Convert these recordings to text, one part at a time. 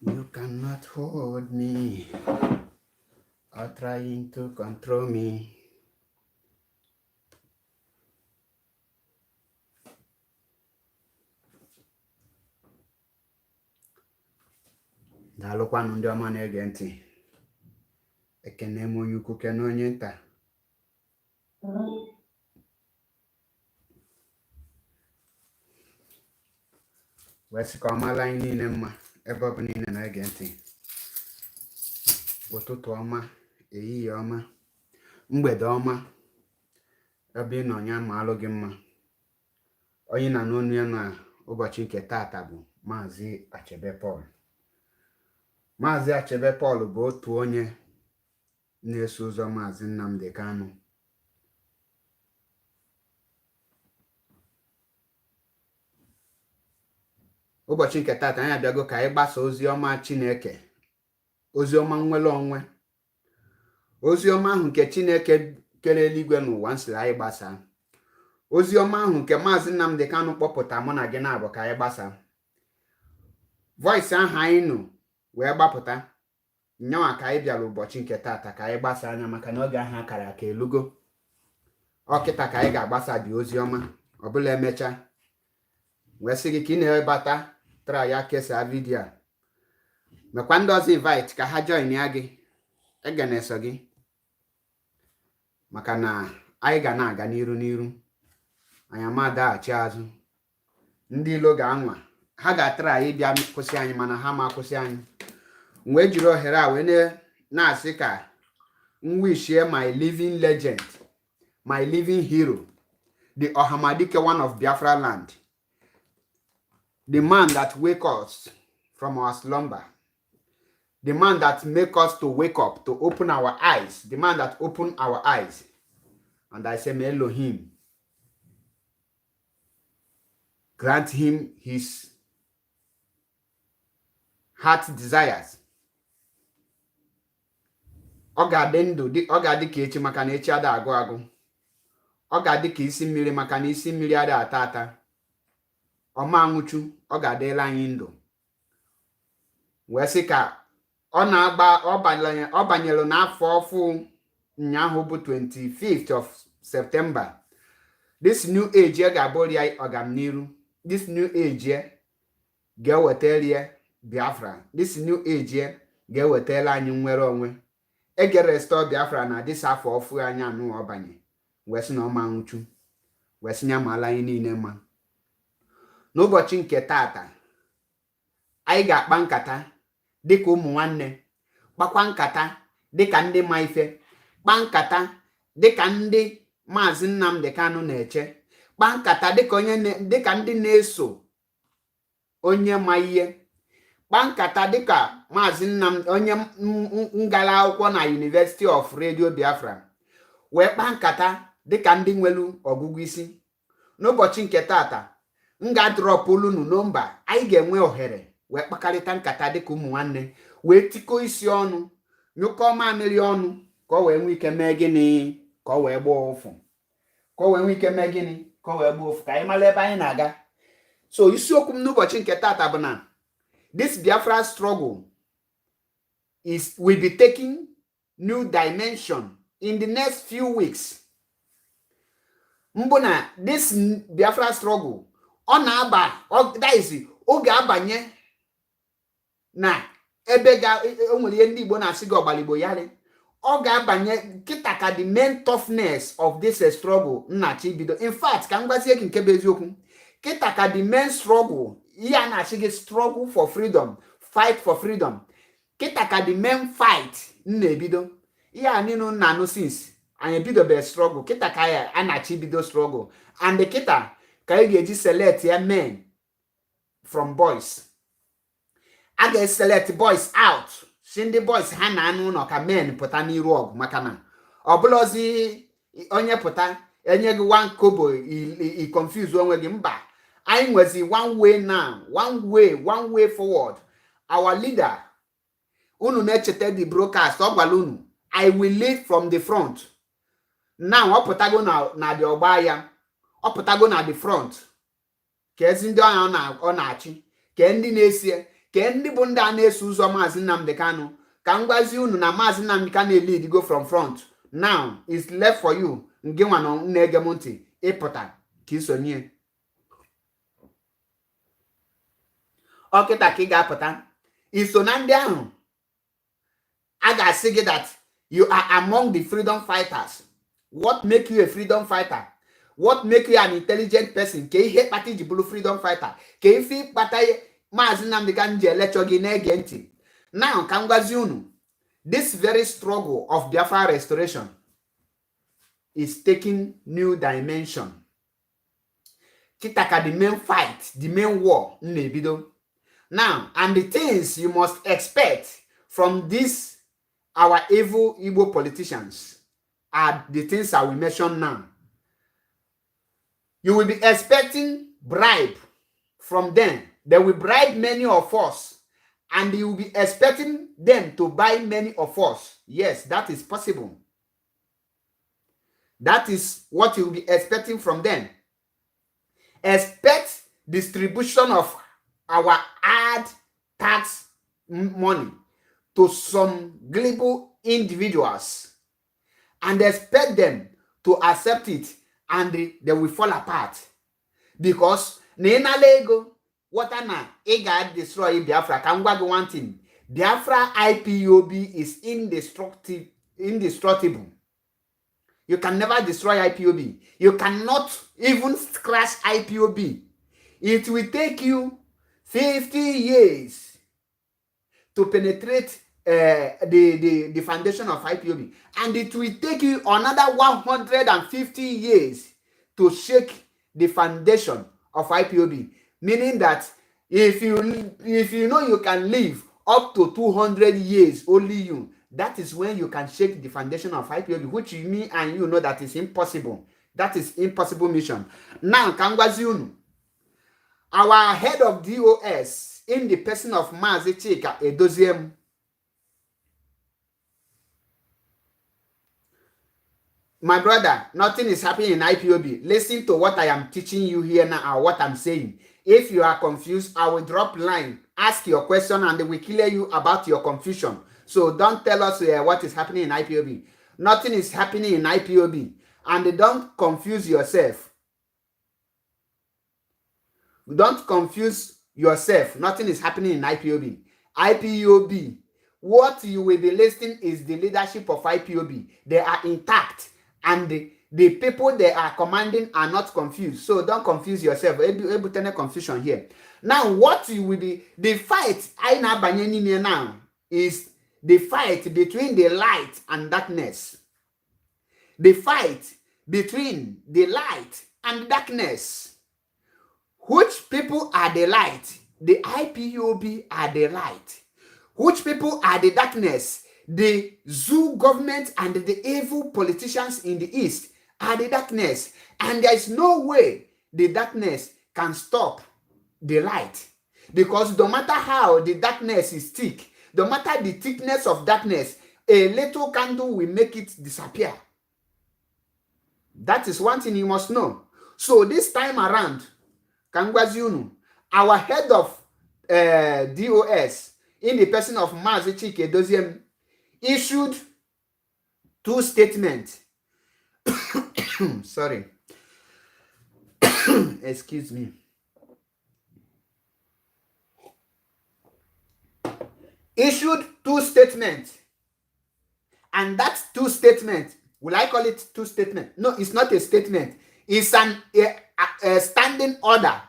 You cannot hold me or trying to control me. Daalụkwanụ ndị ọma na-ege ntị. Ekene m onye ukwu kene onye nta. Wee sị ka ọ mara anyị niile mma ebe ọ bụ niile na-ege ntị. Ụtụtụ ọma, ehihie ọma, mgbede ọma, ebe ị nọ ya ma alụ gị mma. Onye na n'onu ya na ụbọchị nke taata bụ Maazị Achebe Paul. Maazị Achebe Paul bụ otu onye na-eso ụzọ Maazị Nnamdi Kanu. Ụbọchị nke taata anyị abịago ka anyị gbasa ozi ọma Chineke, ozi ọma nnwere onwe, ozi ọma ahụ nke Chineke kere eluigwe n'ụwa nsiri anyị gbasaa, ozi ọma ahụ nke Maazị Nnamdi Kanu kpọpụta mụ na gị na-abụ ka anyị gbasaa. Voice ahụ anyị nụ wee gbapụta nyanwa ka anyị bịara ụbọchị nke taata ka anyị gbasaa anya maka na oge ahụ akara aka elugo. Ọkịta ka anyị ga-agbasa dị ozi ọma ọbụla emecha wee sị gị ka ị na-ebata tara ya kesaa vidio a, mekwa ndị ọzọ invite ka ha join ya gị ege na-eso gị maka na anyị ga na-aga n'iru anyị ama daghachi azụ. Ndị ilo ga-anwa ha ga-atara anyị bịa kwụsị anyị mana ha ma kwụsị anyị. Wee jiri ohere a wee na-asị ka m wishie my living legend, my living hero, the Ohamadike one of Biafra land, the man that wake us from our slumber, the man that make us to wake up, to open our eyes, the man that open our eyes. And I say, may Elohim grant him his heart desires. Ọ ga-adị ka echi maka na echi ada agụ agụ. Ọ ga-adị ka isi mmiri maka na isi mmiri ada ata ata. Ọma anwụchu, ọ ga-adịla anyị ndụ. Wee sị ka ọ banyere n'afọ ọfụ ụnyaahụ bụ 25th of September. This new age ga-abụrụ ya ọganiru. This new age ga-ewetara Biafra. This new age ga-ewetara anyị nnwere onwe. Ege restore Biafra na this afọ ọfụ anya anụ ọbanye. Wee sị na ọma anwụchu. Wee sị ya maala anyị niile mma. N'ụbọchị nke taata anyị ga-akpa nkata dịka ụmụ nwanne, kpakwa nkata dịka ndị ma ife, kpa nkata dịka ndị Maazị Nnamdi Kanu na-eche, kpa nkata dịka ndị na-eso onye ma ihe, kpa nkata dịka Maazị Nnamdi onye ngala akwụkwọ na University of Radio Biafra, wee kpa nkata dịka ndị nwelu ọgụgụ isi. N'ụbọchị nke taata m ga-adrọpụlụ unu nọmba anyị ga-enwe ohere wee kpakarịta nkata dịka ụmụ nwanne, wee tiko isi ọnụ, nyụkọ mamịrị ọnụ ka ọ wee nwee ike mee gịnị, ka ọ wee gbaa ụfụ, ka ọ wee nwee ike mee gịnị, ka ọ wee gbaa ụfụ, ka anyị mara ebe anyị na-aga. So isiokwu m n'ụbọchị nke taata bụ na this Biafra struggle will be taking new dimension in the next few weeks. Mbụ na this Biafra struggle ọ na-aba ọ ga-abanye na ebe o nwere ihe ndị Igbo na-asị gị ọgbaligbo yarị. Ọ ga-abanye kịta ka the main toughness of this struggle nnachi bido. In fact, ka m gwazie gị nke bụ eziokwu, kịta ka the main struggle ihe a na-asị gị struggle for freedom, fight for freedom, kịta ka the main fight na-ebido. Ihe a niile na-anụ since anyị ebidobe struggle, kịta ka a na-achị bido struggle, and kịta ka anyị ga-eji select ya men from boys. A ga-select boys out, si ndị boys ha na-anụ ụlọ ka men pụta n'iru ọgụ, maka na ọ bụlọzi onye pụta enye gị one kobo i confuse onwe gị. Mba, anyị nwezi one way now, one way forward. Our leader, unu na-echeta the broadcast, ọ gwara unu I will lead from the front. Now ọ pụtago na the ọgba ya, ọ pụtago na the front, ka ezi ndị ọ na-achị, ka ndị na-esie, ke ndị bụ ndị a na-eso ụzọ Maazị Nnamdi Kanu ka m gwazie unu na Maazị Nnamdi Kanu lead go from front. Now it's left for you ngị nwa na na-ege m ntị ịpụta ka isonye ọkịta ka ị ga-apụta iso na ndị ahụ a ga-asị gị that you are among the freedom fighters. What make you a freedom fighter? What make you an intelligent person? Ka ihe kpata iji bụrụ freedom fighter? Ka ife kpata Maazị Nnamdi Kanu ji elecho gị na-ege ntị? Now ka m gwazi unu, this very struggle of Biafra restoration is taking new dimension. Kitaka the main fight, the main war na-ebido. Now, and the things you must expect from this our evil Igbo politicians are the things I will mention now. You will be expecting bribe from them. They will bribe many of us, and you will be expecting them to buy many of us. Yes, that is possible. That is what you will be expecting from them. Expect distribution of our ad tax money to some gullible individuals and expect them to accept it, and they will fall apart. Because Nenalego, what na ega destroy Biafra. Can go one thing. Biafra IPOB is indestructible. You can never destroy IPOB. You cannot even scratch IPOB. It will take you 50 years to penetrate the foundation of IPOB, and it will take you another 150 years to shake the foundation of IPOB. Meaning that if you know you can live up to 200 years, only you, that is when you can shake the foundation of IPOB, which me and you know that is impossible. That is impossible mission. Now, Kangwaziunu, our head of DOS, in the person of Maazị Chika Edoziem, my brother, nothing is happening in IPOB. Listen to what I am teaching you here now, or what I'm saying. If you are confused, I will drop line, ask your question, and they will clear you about your confusion. So don't tell us what is happening in IPOB. Nothing is happening in IPOB. And don't confuse yourself. Don't confuse yourself. Nothing is happening in IPOB. IPOB, what you will be listening is the leadership of IPOB. They are intact. And the people they are commanding are not confused. So don't confuse yourself. Able to confusion here. Now, what you will be, the fight I now is the fight between the light and darkness. The fight between the light and darkness. Which people are the light? The IPOB are the light. Which people are the darkness? The zoo government and the evil politicians in the east are the darkness. And there is no way the darkness can stop the light. Because no matter how the darkness is thick, no matter the thickness of darkness, a little candle will make it disappear. That is one thing you must know. So this time around, Kangwaziunu, our head of DOS, in the person of Maazị Chika Edoziem, issued two statements. Sorry. Excuse me. Issued two statements. And that two statements, will I call it two statements? No, it's not a statement. It's a standing order.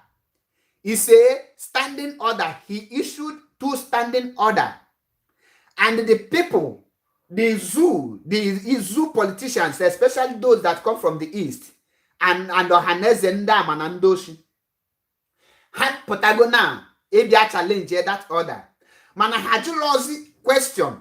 It's a standing order. He issued two standing order. And the people, the zoo politicians, especially those that come from the east, and Ohaneze Ndam and Andoshi, had Potagona, Ebia challenge that order. Mana Hajulozi question,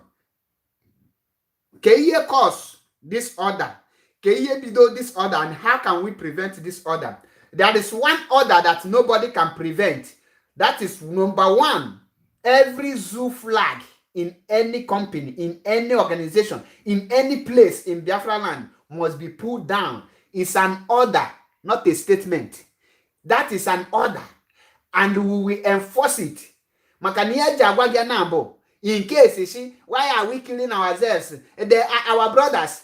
can you cause this order? Can you below this order, and how can we prevent this order? There is one order that nobody can prevent. That is number one. Every zoo flag in any company, in any organization, in any place in Biafra land must be pulled down. It's an order, not a statement. That is an order. And we will enforce it. maka na ihe ji agwa gị na bụ in case she, why are we killing ourselves? They are our brothers.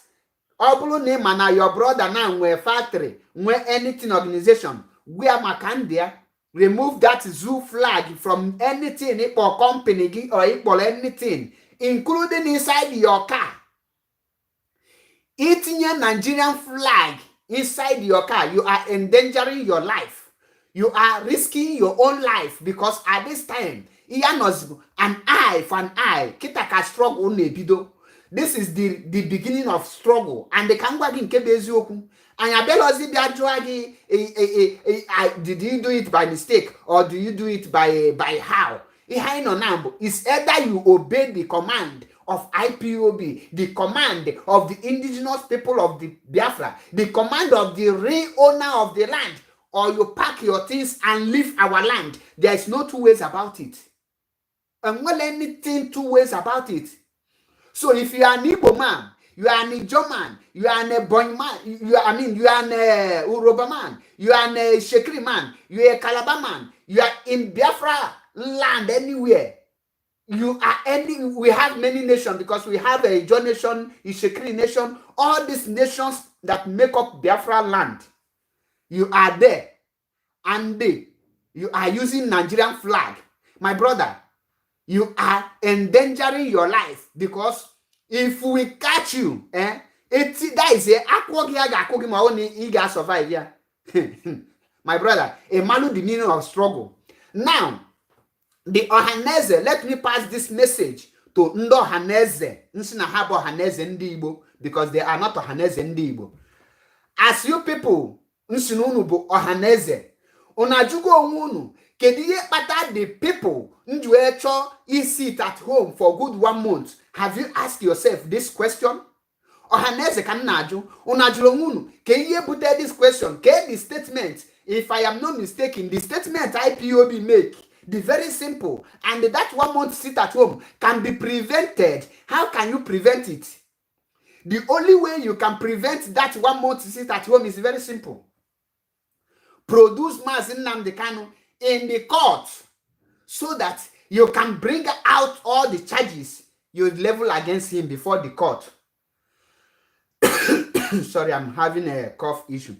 Ọ bụrụ na ị ma na your brother na nwee factory, nwee anything organization, where makandia, remove that zoo flag from anything or company or anything, including inside your car. Eating a Nigerian flag inside your car, you are endangering your life. You are risking your own life because at this time, an eye for an eye, kitaka struggle nebido. This is the beginning of struggle, and the kangwagi nkebezoku. And Abelozi Biajuagi, did you do it by mistake or do you do it by how? It's either you obey the command of IPOB, the command of the indigenous people of the Biafra, the command of the real owner of the land, or you pack your things and leave our land. There is no two ways about it. And well, anything two ways about it. So if you are an Igbo man, you are an Ijo man, you are an Ebonyi man, you are an Uroba man, you are an Shekri man, you are a Calabar man, you are in Biafra land anywhere. We have many nations because we have a Ijo nation, Ishekri nation, all these nations that make up Biafra land. You are there and you are using Nigerian flag. My brother, you are endangering your life because if we catch you, that is a survive here. My brother, a malu the meaning of struggle. Now, the Ohaneze, let me pass this message to Ndo Haneze, Nsina Habo Haneze Ndibo, because they are not Ohaneze Ndibo. As you people, Nsinunu bo Ohaneze, Unajugo Unu, Kediye Pata the people, Njuecho is sit at home for good 1 month. Have you asked yourself this question? Ohaneze Kanaju, Unajulo Unu, Kediye put this question, Ke the statement, if I am not mistaken, the statement IPOB make, the very simple, and that 1 month sit at home can be prevented. How can you prevent it? The only way you can prevent that 1 month sit at home is very simple. Produce Mazi Nnamdi Kanu in the court so that you can bring out all the charges you level against him before the court. Sorry, I'm having a cough issue.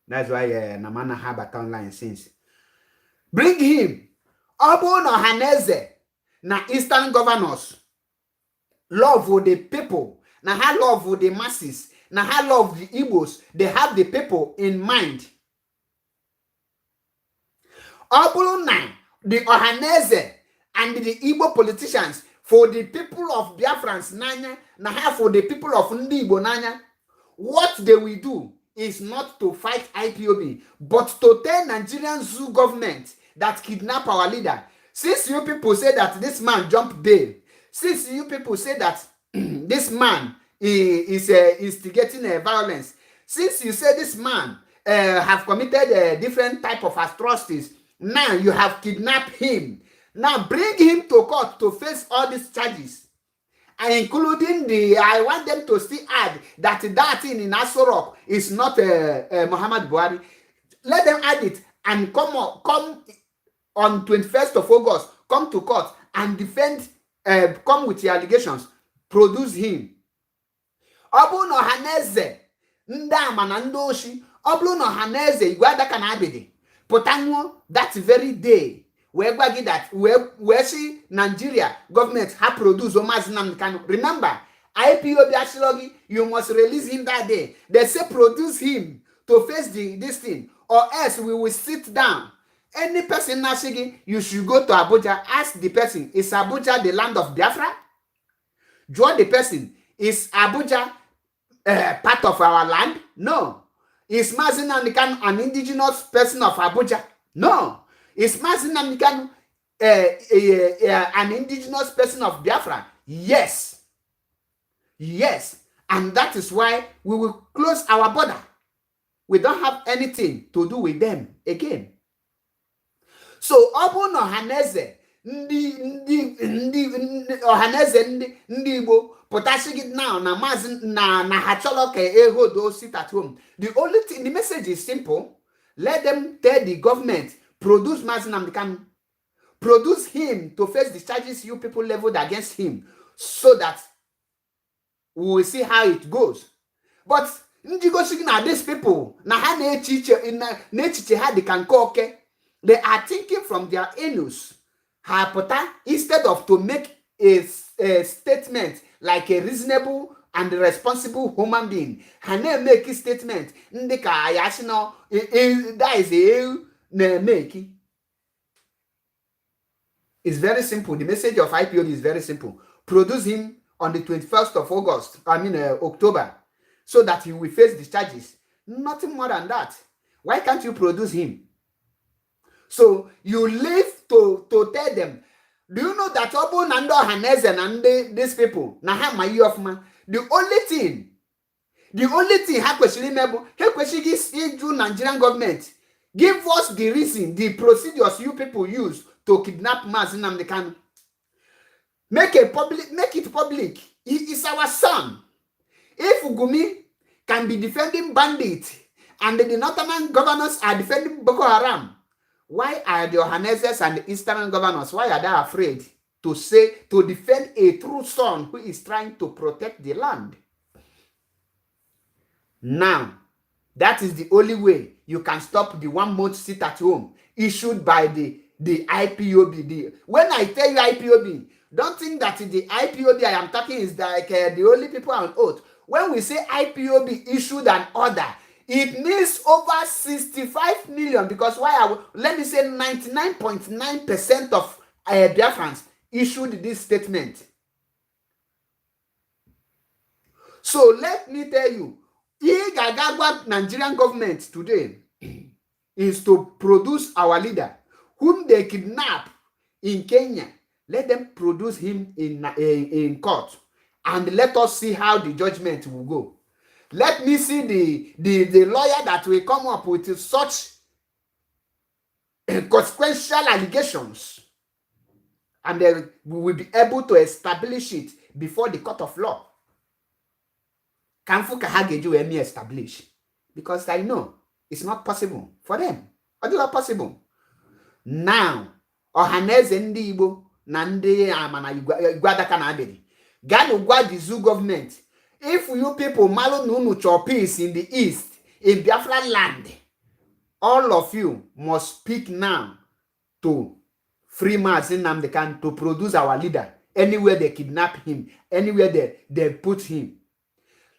That's why Namana have a online since. Bring him. Obun Ohaneze na Eastern governors. Love for the people. Na ha love for the masses. Na ha love the Igbos. They have the people in mind. Obun na the Ohaneze and the Igbo politicians for the people of Biafrans Nanya. Na ha for the people of Ndibo Nanya. What they will do is not to fight IPOB, but to tell Nigerian zoo government that kidnap our leader. Since you people say that this man jumped bail, since you people say that this man is instigating violence, since you say this man have committed different type of atrocities, now you have kidnapped him. Now bring him to court to face all these charges, and including I want them to still add that thing in Aso Rock is not Muhammad Buhari. Let them add it and come on 21st of August, come to court and defend, come with the allegations, produce him. Obu no Haneze, Ndama na Ndoshi, Obu no Haneze, Igwada Kanabidi, Potango, that very day, where she Nigeria government have produced Omaz Nnamdi Kanu. Remember, IPOB Ashilogi, you must release him that day. They say produce him to face this thing, or else we will sit down. Any person Nashigi, you should go to Abuja, ask the person, is Abuja the land of Biafra? Draw the person, is Abuja part of our land? No. Is Mazi Nnamdi Kanu an indigenous person of Abuja? No. Is Mazi Nnamdi Kanu an indigenous person of Biafra? Yes. Yes. And that is why we will close our border. We don't have anything to do with them again. So, Obun Ohaneze, Ohaneze ndi Igbo, potashigi now na Mazi na hacholoke ego do sit at home. The only thing, the message is simple. Let them tell the government, produce Mazi Nnamdi Kanu. Produce him to face the charges you people leveled against him, so that we will see how it goes. But ndị gosi na these people na ha na-echiche ha dị ka nke oke. They are thinking from their anus. Ha pụta, instead of to make a statement like a reasonable and responsible human being, ha na-make a statement ndị ka ya sị na that is a na-make. It's very simple. The message of IPOB is very simple. Produce him on the 21st of August, October, so that he will face the charges. Nothing more than that. Why can't you produce him? So you live to tell them, do you know that Obu Nando Hanese and these people, the only thing Nigerian government, give us the reason, the procedures you people use to kidnap Mazi Nnamdi Kanu. Make it public. He is our son. If Gumi can be defending bandits and the northern governors are defending Boko Haram, why are the Ohaneses and the eastern governors, why are they afraid to defend a true son who is trying to protect the land? Now, that is the only way you can stop the 1 month sit at home issued by the IPOB. When I tell you IPOB, don't think that the IPOB I am talking is like the only people on oath. When we say IPOB issued an order, it means over 65 million, because let me say 99.9% of Biafrans issued this statement. So let me tell you, what Nigerian government today is to produce our leader, whom they kidnap in Kenya. Let them produce him in court, and let us see how the judgment will go. Let me see the lawyer that will come up with such consequential allegations, and then we will be able to establish it before the court of law. Kamfu Kahageju Emi establish, because I know it's not possible for them. Or it's not possible. Now, Ohaneze ndị Igbo na ndị Amana Igwadaka na Adịrị, Ganu gwa the zoo government, if you people malo nunu chop peace in the east, in Biafra land, all of you must speak now to free Mazi Nnamdi Kanu, to produce our leader. Anywhere they kidnap him, anywhere they put him,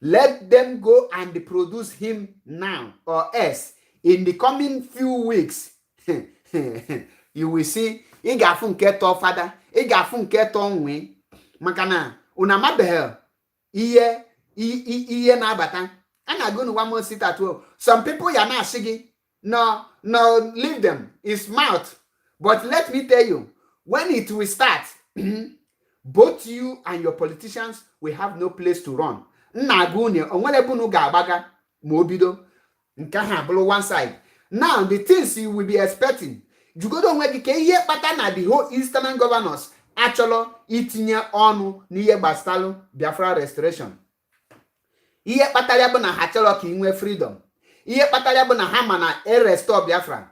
let them go and produce him now, or else in the coming few weeks you will see Igafu nketo father, Igafu nketo nwe, makana unamabehe iye na abata. And I go to 1 more sit at home. Some people are not shiggy. No, leave them. It's mouth. But let me tell you, when it will start, both you and your politicians will have no place to run. One side. Now, the things you will be expecting, you go to the whole eastern governors actually itinye ọnụ n'ihe gbasara Biafra restoration. Ihe kpatara ya bụ na ha chọrọ ka inwe freedom. Ihe kpatara ya bụ na ha ma na restore Biafra.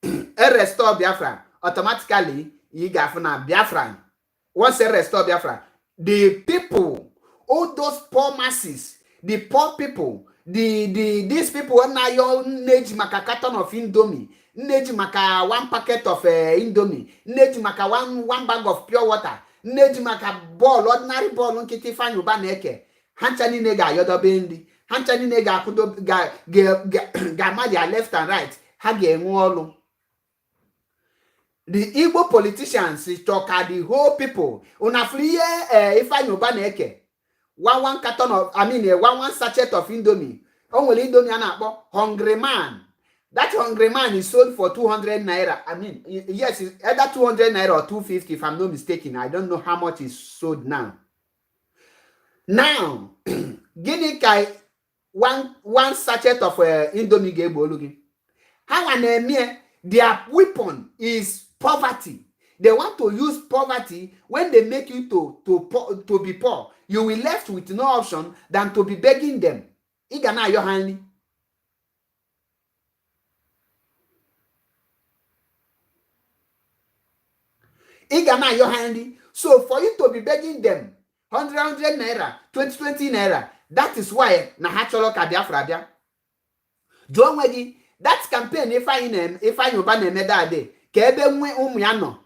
Restore Biafra, automatically you ga-afụ na Biafra. Once restore Biafra, the people, all those poor masses, the poor people, these people na yo neji maka carton of Indomie, neji maka 1 packet of Indomie, neji maka one bag of pure water, neji maka ball, ordinary ball nkịtị Ifeanyi Uba na-eke. Hancha niile ga-ayodobe ndị, hancha niile ga-akwudo ga-ama their left and right, ha ga-enwe ọlụ. The Igbo politicians talk the whole people. Unafriye Ifeanyi Uba na-eke. One carton of, one sachet of Indomie. Only Indomie anakpo Hungry Man. That Hungry Man is sold for 200 naira. Yes, it's either 200 naira or 250 if I'm not mistaken. I don't know how much is sold now. Now, Guinea Kai, one sachet of Indomie Gebo. How an their weapon is poverty. They want to use poverty when they make you to be poor. You will left with no option than to be begging them. Igana Yohani. Igana your handy. So for you to be begging them 100 naira, 20 naira, that is why na hacholo ka Biafra bia. John Wedi, that campaign if I Uba na-eme that day, ka ebe nwe ụmụ ya nọ,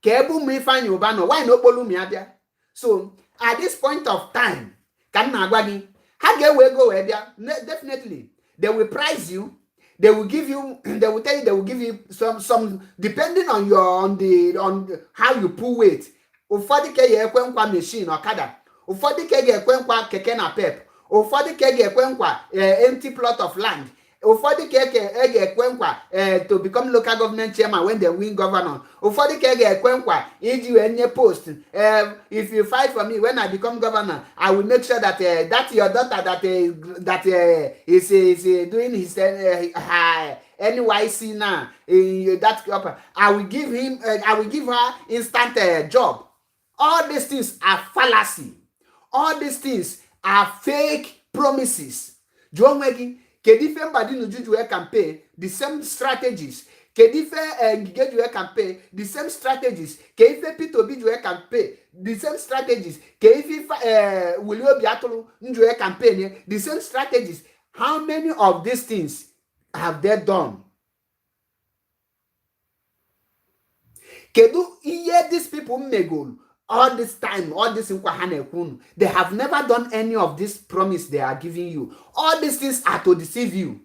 ka ebe ụmụ Ifeanyi Uba nọ, why no okpolu ụmụ ya bịa? So at this point of time, ka m na-agwa gị, ha ga-ewe ego wee bịa, definitely they will price you, they will give you, they will tell you, they will give you some depending on on how you pull weight. Ụfọdụ ka ga-ekwe nkwa machine ọkada, ụfọdụ ka ga-ekwe nkwa keke na pep, ụfọdụ ka ga-ekwe nkwa empty plot of land, ụfọdụ ka ga-ekwe nkwa to become local government chairman when they win governor, ụfọdụ ka ga-ekwe nkwa iji wee nye post, if you fight for me when I become governor, I will make sure that that your daughter that is doing his NYC now, that I will give him, I will give her instant job. All these things are fallacy. All these things are fake promises. John Wegi, Kedife Mbadinu Juju campaign, the same strategies. Kedife Ngigejue campaign, the same strategies. Keife Pito Bijue campaign, the same strategies. Keife Wilio Biatolo Njue campaign, the same strategies. How many of these things have they done? Kedu iye these people megol all this time, all this they have never done any of this promise they are giving you. All these things are to deceive you.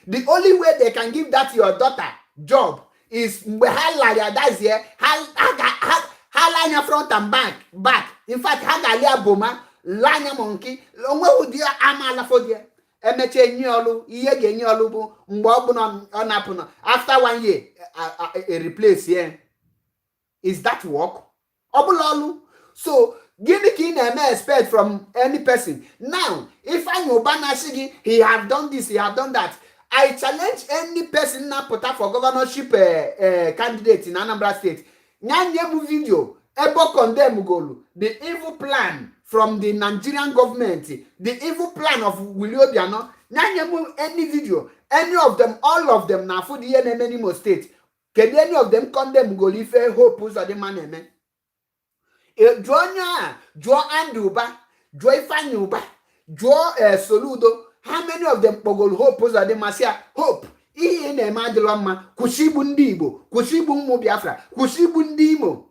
The only way they can give that your daughter job is that's here. Halanya front and back. In fact, hagalia boma, lanya monkey, onwe udia amala for there. Emeche nyolu, iye nyolu bu, mbobu on after 1 year, a replace here. Is that work? Obulolu. So, give the expect from any person. Now, if I know Banashigi, he have done this, he have done that. I challenge any person now put up for governorship candidate in Anambra State. Nyanyemu video, ebo condemn golu. The evil plan from the Nigerian government, the evil plan of Willie Obiano. Nyanyemu any video, any of them, all of them na for the Yenemo State. Can any of them condemn golu if hope was the man? Draw Anduba, draw Ifeanyi Uba, draw Soludo. How many of them pogol hope was the Masia? Hope. Ihe na emadiloma kushibu ndị Igbo, kushibu ụmụ Biafra, kushibu ndị Imo.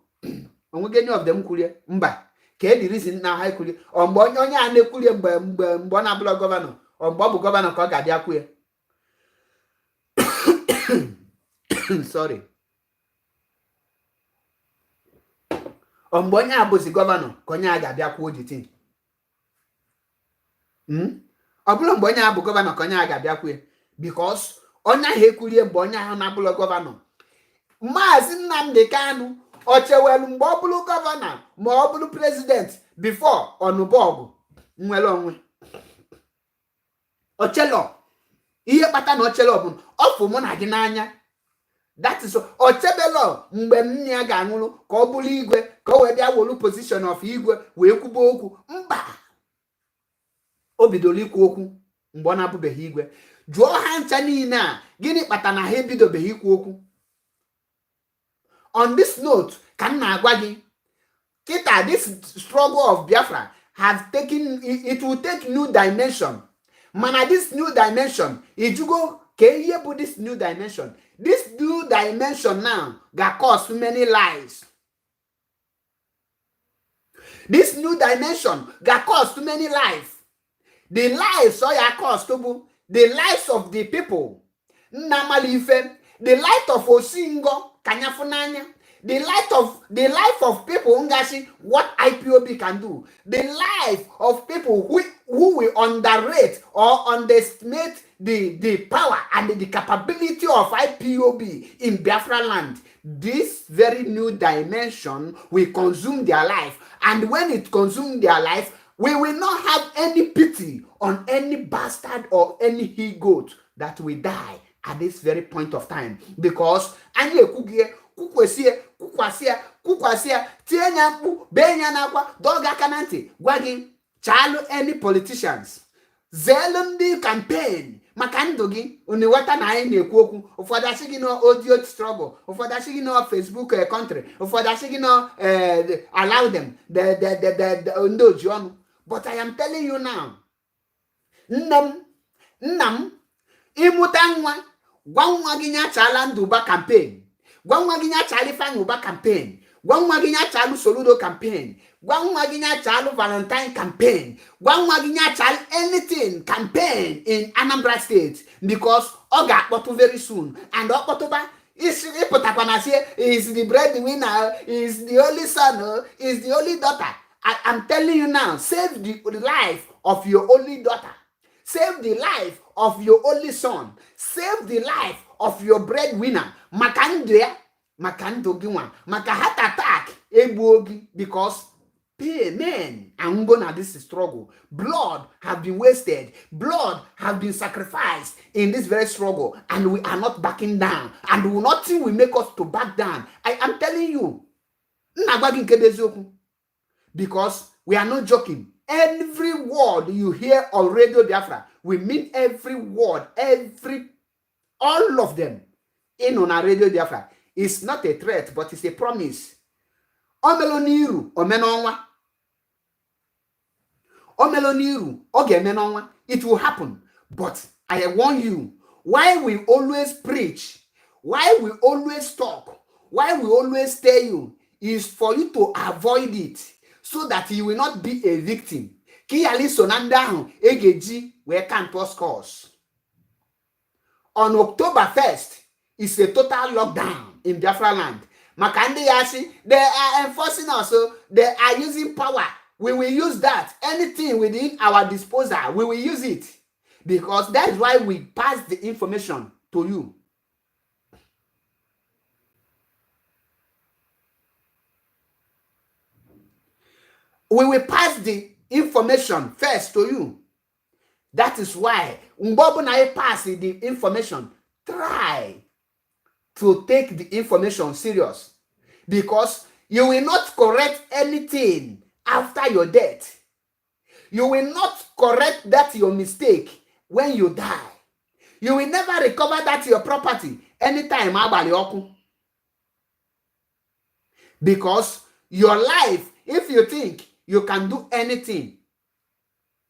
Onwege any of them kulie mba. Ke the reason na ha kulie. Mgbe onye a na-ekulie mgbe ọ na-abụla gọvanọ, mgbe ọ bụ gọvanọ ka ọ ga-abịa kwue. Sorry. Mgbe onye a bụzi gọvanọ ka onye a ga-abịa kwuo jitin. Ọ bụrụ mgbe onye a bụ gọvanọ ka onye a ga-abịa kwue, because onye ahụ ekulie mgbe onye ahụ na-abụla gọvanọ. Maazị Nnamdi Kanu ochewelu mgbe ọ bụrụ gọvanọ ma ọ bụrụ president before ọnụbọgụ nwere onwe. Ochelo ihe kpata na ochelo bụ ọfụ mụ na gị n'anya. That is ochebelo mgbe m ya ga-anwụrụ ka ọ bụrụ igwe ka o wee bịa wolu position of igwe wee kwuba okwu. Mba, o bidoro ikwu okwu mgbe ọ na-abụbeghị igwe. Jụọ ha ncha niile a gịnị kpata na ha ebidobeghị ikwu okwu. On this note, ka m na-agwa gị kita this struggle of Biafra has taken, it will take new dimension. Mana this new dimension, ijugo ka ihe bụ this new dimension. This new dimension now ga cause many lies. This new dimension ga cause too many lives. The lives so ya cause to be the lives of the people. Namalife, the light of Osingo, Kanyafunanya, the life of people Ngashi, what IPOB can do. The life of people who will underrate or underestimate the power and the capability of IPOB in Biafra land. This very new dimension will consume their life. And when it consumes their life, we will not have any pity on any bastard or any he-goat that will die at this very point of time. Because anye kugie, kukwasia, tienya mpu, benya nakwa, doga kananti, gwagi, chalo any politicians. Zelum di campaign, maka ndụ gị unu weta na anyị na-ekwu okwu. Ụfọdụ asị gị na audio struggle, ụfọdụ asị gị na Facebook country, ụfọdụ asị gị na allow them the ndị oji ọnụ. But I am telling you now, nna m ịmụta nwa, gwa nwa gị nyachala Ndụ Ụba campaign, gwa nwa gị nyachala Ifeanyi Ụba campaign, gwa nwa gị nyachala Soludo campaign, gwa nwa gị nyachala Valentine campaign, gwa nwa gị nyachala anything campaign in Anambra State, because ọ ga-akpọtụ very soon. And ọ kpọtụba ịpụtakwa na say is the breadwinner, is the only son, is the only daughter. I'm telling you now, save the life of your only daughter. Save the life of your only son. Save the life of your breadwinner. Maka ndụ ya, maka ndụ gị nwa, maka heart attack egbuo gị, because men and women at this struggle. Blood have been wasted. Blood have been sacrificed in this very struggle, and we are not backing down. And nothing will make us to back down. I am telling you, because we are not joking. Every word you hear on Radio Biafra, we mean every word, all of them in on our Radio Biafra. It's not a threat, but it's a promise. Omeloniru, omenonwa. Omeloniru, ogemenonwa. It will happen. But I warn you, why we always preach, why we always talk, why we always tell you, is for you to avoid it, so that you will not be a victim. Kiyali sonanda egeji we can't scores. On October 1st, it's a total lockdown in Biafra land. Makandi Yashi, they are enforcing us, so they are using power. We will use that. Anything within our disposal, we will use it. Because that's why we pass the information to you. We will pass the information first to you. That is why Mbobo na pass the information. Try to take the information serious, because you will not correct anything after your death. You will not correct that your mistake when you die. You will never recover that your property anytime abali oku. Because your life, if you think you can do anything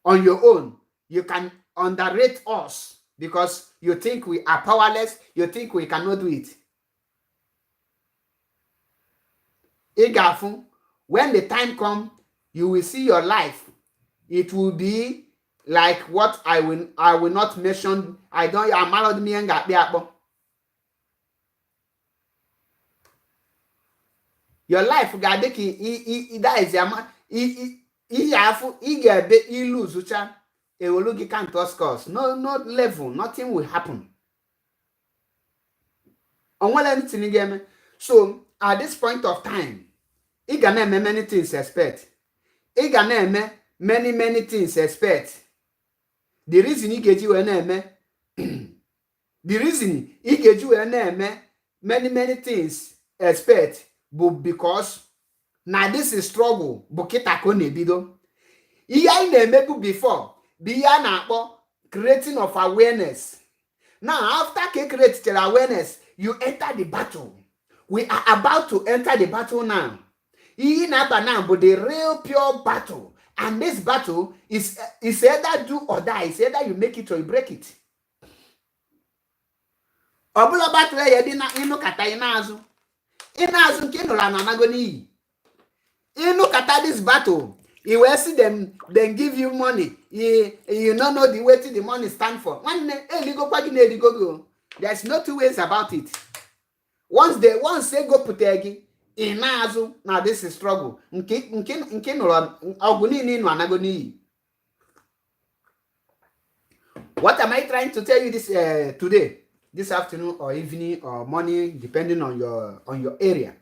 on your own, you can underrate us, because you think we are powerless, you think we cannot do it. Igafu, when the time comes, you will see your life. It will be like what I will not mention. I don't. I'm allowed me and your life, Gadeki, that is your lose can't scores. No level, nothing will happen. So at this point of time, many things expect. Many things expect. The reason he get you many things expect, but because now this is struggle. Bukita kone bido. Iya na-emebu before. Biya na creating of awareness. Now after creating awareness, you enter the battle. We are about to enter the battle now. Iyi na now, but the real pure battle. And this battle is either do or die. It's either you make it or you break it. Obula battle yedina inu kata inazu. Inazu kino la nanagoni. You look at this battle, you will see them, then give you money. You don't know the way the money stand for. There's no two ways about it. Once they go put egg in Nazu, now this is struggle. What am I trying to tell you this today, this afternoon or evening or morning, depending on your area?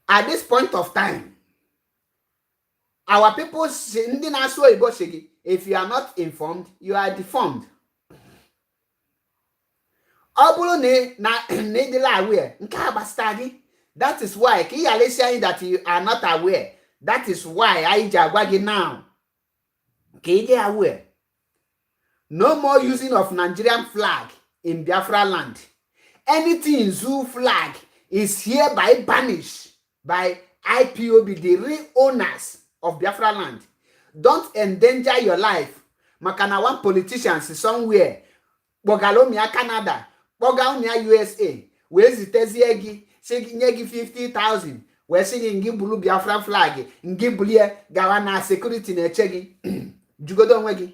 At this point of time, our people, if you are not informed, you are deformed. That is why saying that you are not aware. That is why I jagwagi now. aware. No more using of Nigerian flag in Biafra land. Anything in Zoo flag is hereby banished by IPOB, the real owners of Biafra land. Don't endanger your life. Makana one politicians somewhere, Bogalomia Canada, Bogalomia USA, where's the Teziegi, saying 50,000, we're singing Gimbulu Biafra flag, Ngimbulia, Gawana security nechegi, Jugodon Wegi.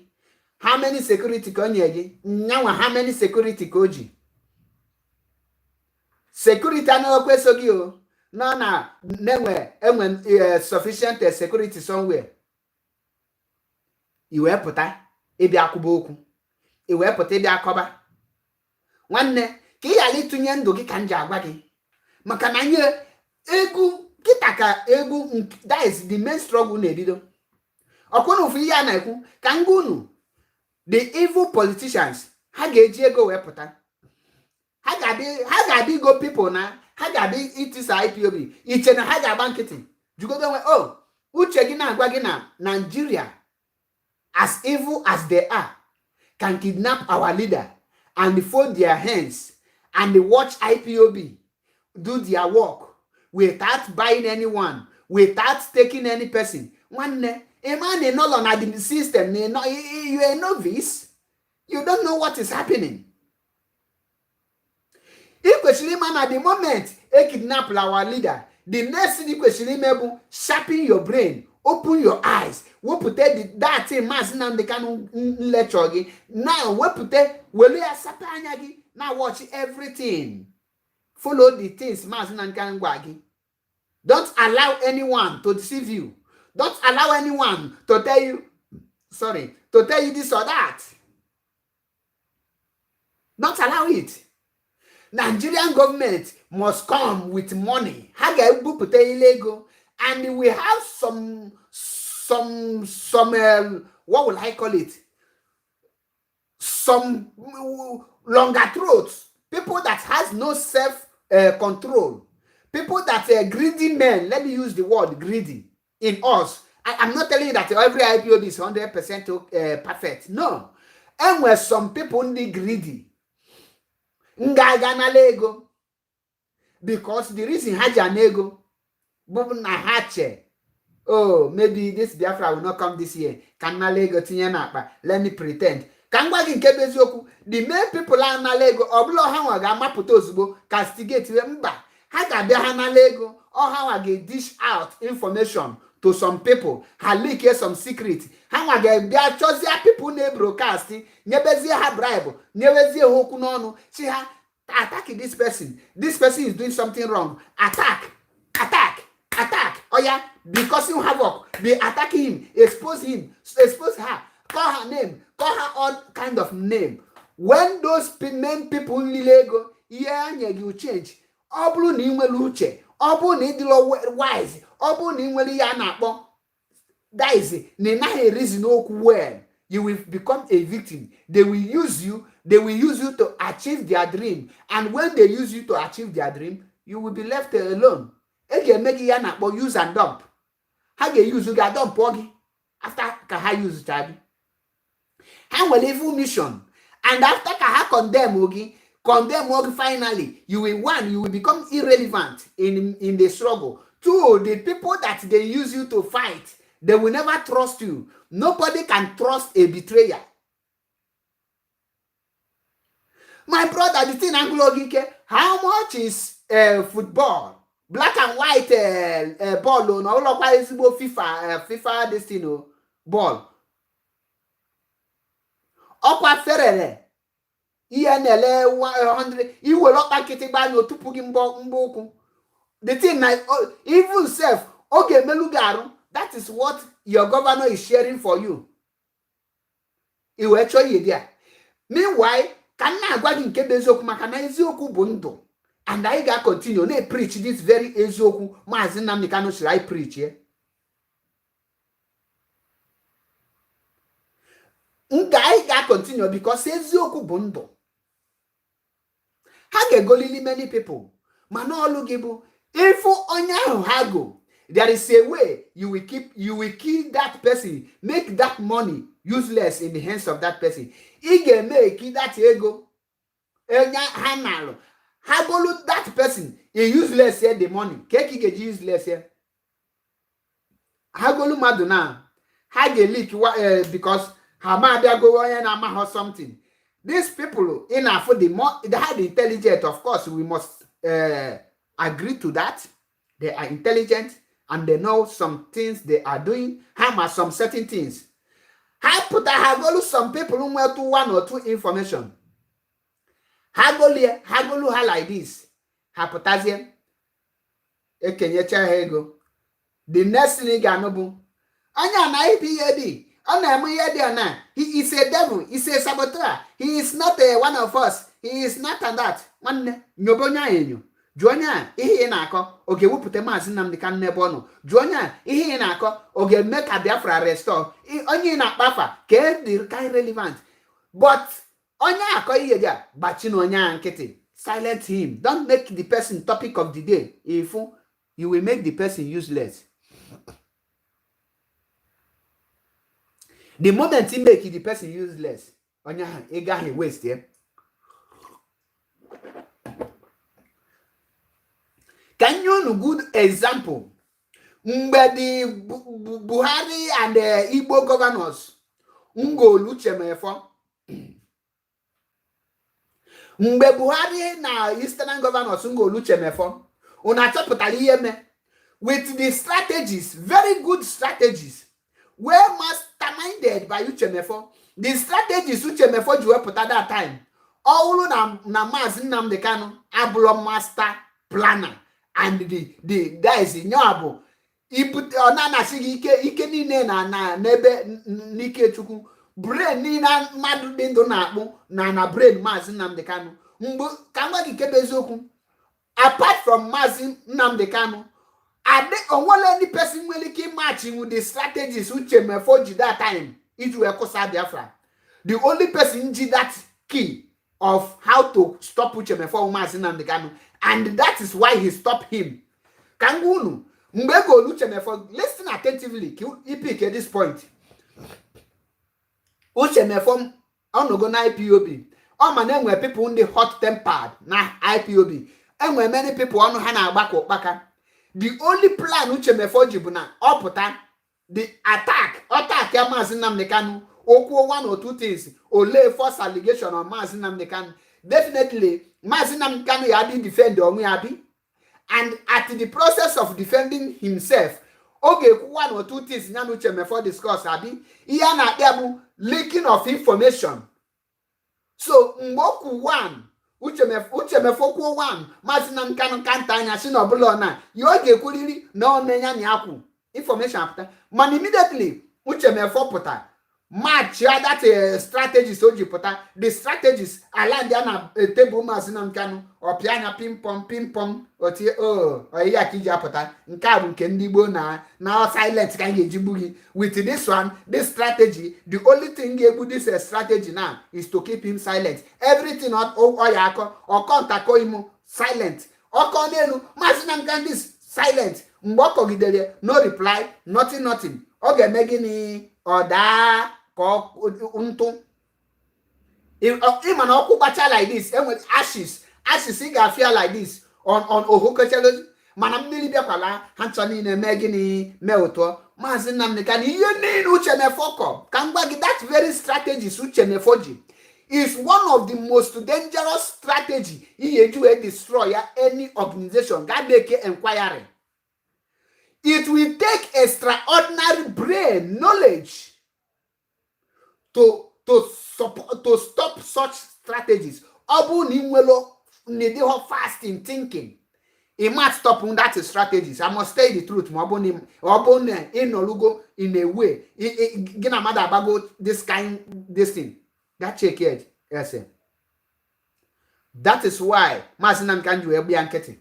How many security konyegi? Now how many security koji? Security no kwesogio. No, never sufficient security somewhere. Iwe puta ebi akuboku. Iwe puta ebi akoba. Nwanne ka yali tunye ndu gi kanja agwa gi. Maka na nye egu kitaka egu, that is the main struggle na ebido. Okono fu ya na ekwu ka ngunu. The evil politicians ha ga-eji ego wee pụta. Ha ga-abi go people na ha ga-abi itisa IPOB. Iche na ha ga-agba nkịtị. Jugodo nwe uche gị na-agwa gị na Nigeria, as evil as they are, can kidnap our leader and fold their hands and watch IPOB do their work without buying anyone, without taking any person. One a man is not on the system. You are a novice. You don't know what is happening. If question man at the moment a kidnap our leader, the next thing question able sharpen your brain, open your eyes. We put that thing mass now they can lecture now. We put will you sapanyagi now watch everything. Follow the things mass now can wagi. Don't allow anyone to deceive you. Don't allow anyone to tell you this or that. Don't allow it. Nigerian government must come with money. And we have some what will I call it? Some longer throats. People that has no self control. People that are greedy men. Let me use the word greedy. In us, I'm not telling you that every IPOB is 100% perfect. No. And where some people need greedy. Ego. Because the reason hajanego, oh, maybe this Biafra will not come this year. Let me pretend. The main people are nalego, oblo hawaga maputozubo, castigate remember. Haga behanalego, or how I get dish out information to some people, ha leak some secret. How I get choose people ne broadcasting, nebezie ha bribe, nebezie hoku no. See ha attacking this person. This person is doing something wrong. Attack. Oh yeah, because you have work, be attacking him, expose her, call her name, call her all kind of name. When those main people lego, yeah, you change. Oblu ni nwere uche, obu ni dilo wise, obu ni nwere ya na akpo. That is ni na reason okwu well. You will become a victim. They will use you to achieve their dream. And when they use you to achieve their dream, you will be left alone. Ege make ya na akpo use and dump. Ha ge use ga dump ogi after ka ha use tabi. Ha will evil mission. And after ka ha condemn ogi, finally, you will become irrelevant in the struggle. Two, the people that they use you to fight, they will never trust you. Nobody can trust a betrayer. My brother, the thing Anglo, how much is football? Black and white ball, no, all of is FIFA this thing, ball. Okwa Ferere. INL 100, you will not back it by your tupu. The thing like even self, okay, Melugaru, that is what your governor is sharing for you. You will show you there. Meanwhile, can I go in Kebezoku Makana Ezoku Bundo? And I got continue, they preach this very Ezoku, Mazina Mikano should I preach here? I got continue because Ezoku Bundo. Hage golili many people. Manolo gibu. If onya hago, there is a way you will kill that person, make that money useless in the hands of that person. He can make that ego. How go that person is useless here the money. Keki get useless here. How go Madonna? How get leak because her mother go and or something. These people in for the more they are intelligent, of course, we must agree to that. They are intelligent and they know some things they are doing. How are some certain things? How put some people who want to one or two information. Hagolu like this. Potassium. Ego. The next thing Ganobu. Anya na IPAD. He is a devil. He is a saboteur. He is not one of us. He is not that. One nyobonya enyo. Jonya ihe na-akọ oge wupụta Maazị Nnamdi Kanu n'ebe ọ nọ. Jonya ihe na-akọ oge make a Biafra restore. Onye na-akpafa ka dị kind relevant. But onye akọ ihe dia bachi na onye nkịtị. Silence him. Don't make the person topic of the day. If you will make the person useless. The moment he make the person useless, onye ị gaghị waste ya. Can you know good example? Mgbe the Buhari and the Igbo governors Ngolu Chemefo. Mgbe Buhari na Eastern governors Ngolu Chemefo. Unachoputali yeme with the strategies, very good strategies, were masterminded by Uchemefo. The strategies Uchemefo you put at that time. All na Maazị Nnamdi Kanu abụrụ master planner. And the guys in Yabo, he put on ike niile na nebe Nike Chukwu brain nina madu dindo na brain Maazị Nnamdi Kanu. Mgbe kangwa gikebe eziokwu. Apart from Maazị Nnamdi Kanu, are there only any person willing matching with the strategies which Uchemefo did that time? It will Kosa Biafra. The only person did that key of how to stop Uchemefo Maazị Nnamdi Kanu. And that is why he stopped him. Kangunu, Mbego Uchemefo, listen attentively. He pick at this point. Uchemefo, on go na IPOB. Oh my name were people in the hot tempered na IPOB. And where many people on Hana Baka. The only plan Uchemefo Jibuna, Oputa, the attack Maazị Nnamdi Kanu, Okwo one or two things, or lay false allegation on Maazị Nnamdi Kanu. Definitely, Maazị Nnamdi Kanu Yabi defend Onwe Abi. And at the process of defending himself, okay, one or two things Nyanu Uchemefo discuss Abi, Iyana Ebu leaking of information. So, Mboku one, Uchemefo kwa one, Maazị Nnamdi Kanu kantanya sinobulo na, yoge kulili no nenya nyaku. Information after. Man immediately, Uchemefo puta. Match that strategies oji puta. The strategies align na table Maazị Nnamdi Kanu or pianya ping pong oti iya kija puta. Nkabu nke ndị Igbo na silent ka ngejibugi. With this one, this strategy, the only thing gebu this strategy now is to keep him silent. Everything on oyako or kontako imu silent. Oko nenu Maazị Nnamdi Kanu this silent. Mboko gidere no reply, nothing. Oge megini oda unto even okubacha like this and with ashes he ga feel like this on ohokechelo manam nili biakwala hanchani na megini meoto Maazị Nnamdi Kanu ihe ni Uchemefo ko kangba that very strategy Uchemefo ji is one of the most dangerous strategy he to destroy any organization that make inquiry. It will take extraordinary brain knowledge to stop such strategies. Obu nimwelo need fast in thinking. He might stop on that strategies. I must tell the truth. Obu in olugo in a way. Gina mother abago this thing. That check here. Yes. That is why Maazị Nnamdi Kanu ebi anketi.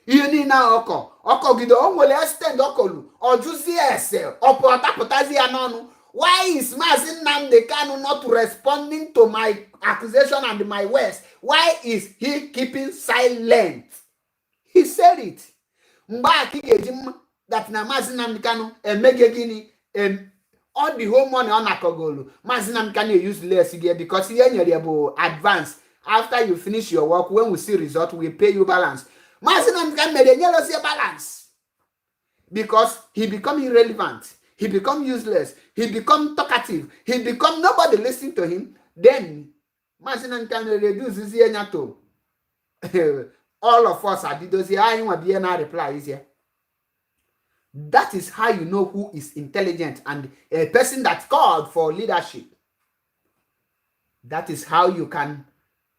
Ihe ni na oko gido onwele extend okolu ojuzi ese opotaputazi ya nonu. Why is Maazị Nnamdi Kanu not responding to my accusation and my words? Why is he keeping silent? He said it. Mba kigejim that na Maazị Nnamdi Kanu emege gini all the whole money on akogolu mazinam can you use less again because here you advance after you finish your work. When we see result, we pay you balance. Mazinam can make a balance because he become irrelevant, he become useless, he become talkative, he become nobody listening to him. Then Mazinam can reduce his to all of us are those here. I want to reply is here. That is how you know who is intelligent and a person that called for leadership. That is how you can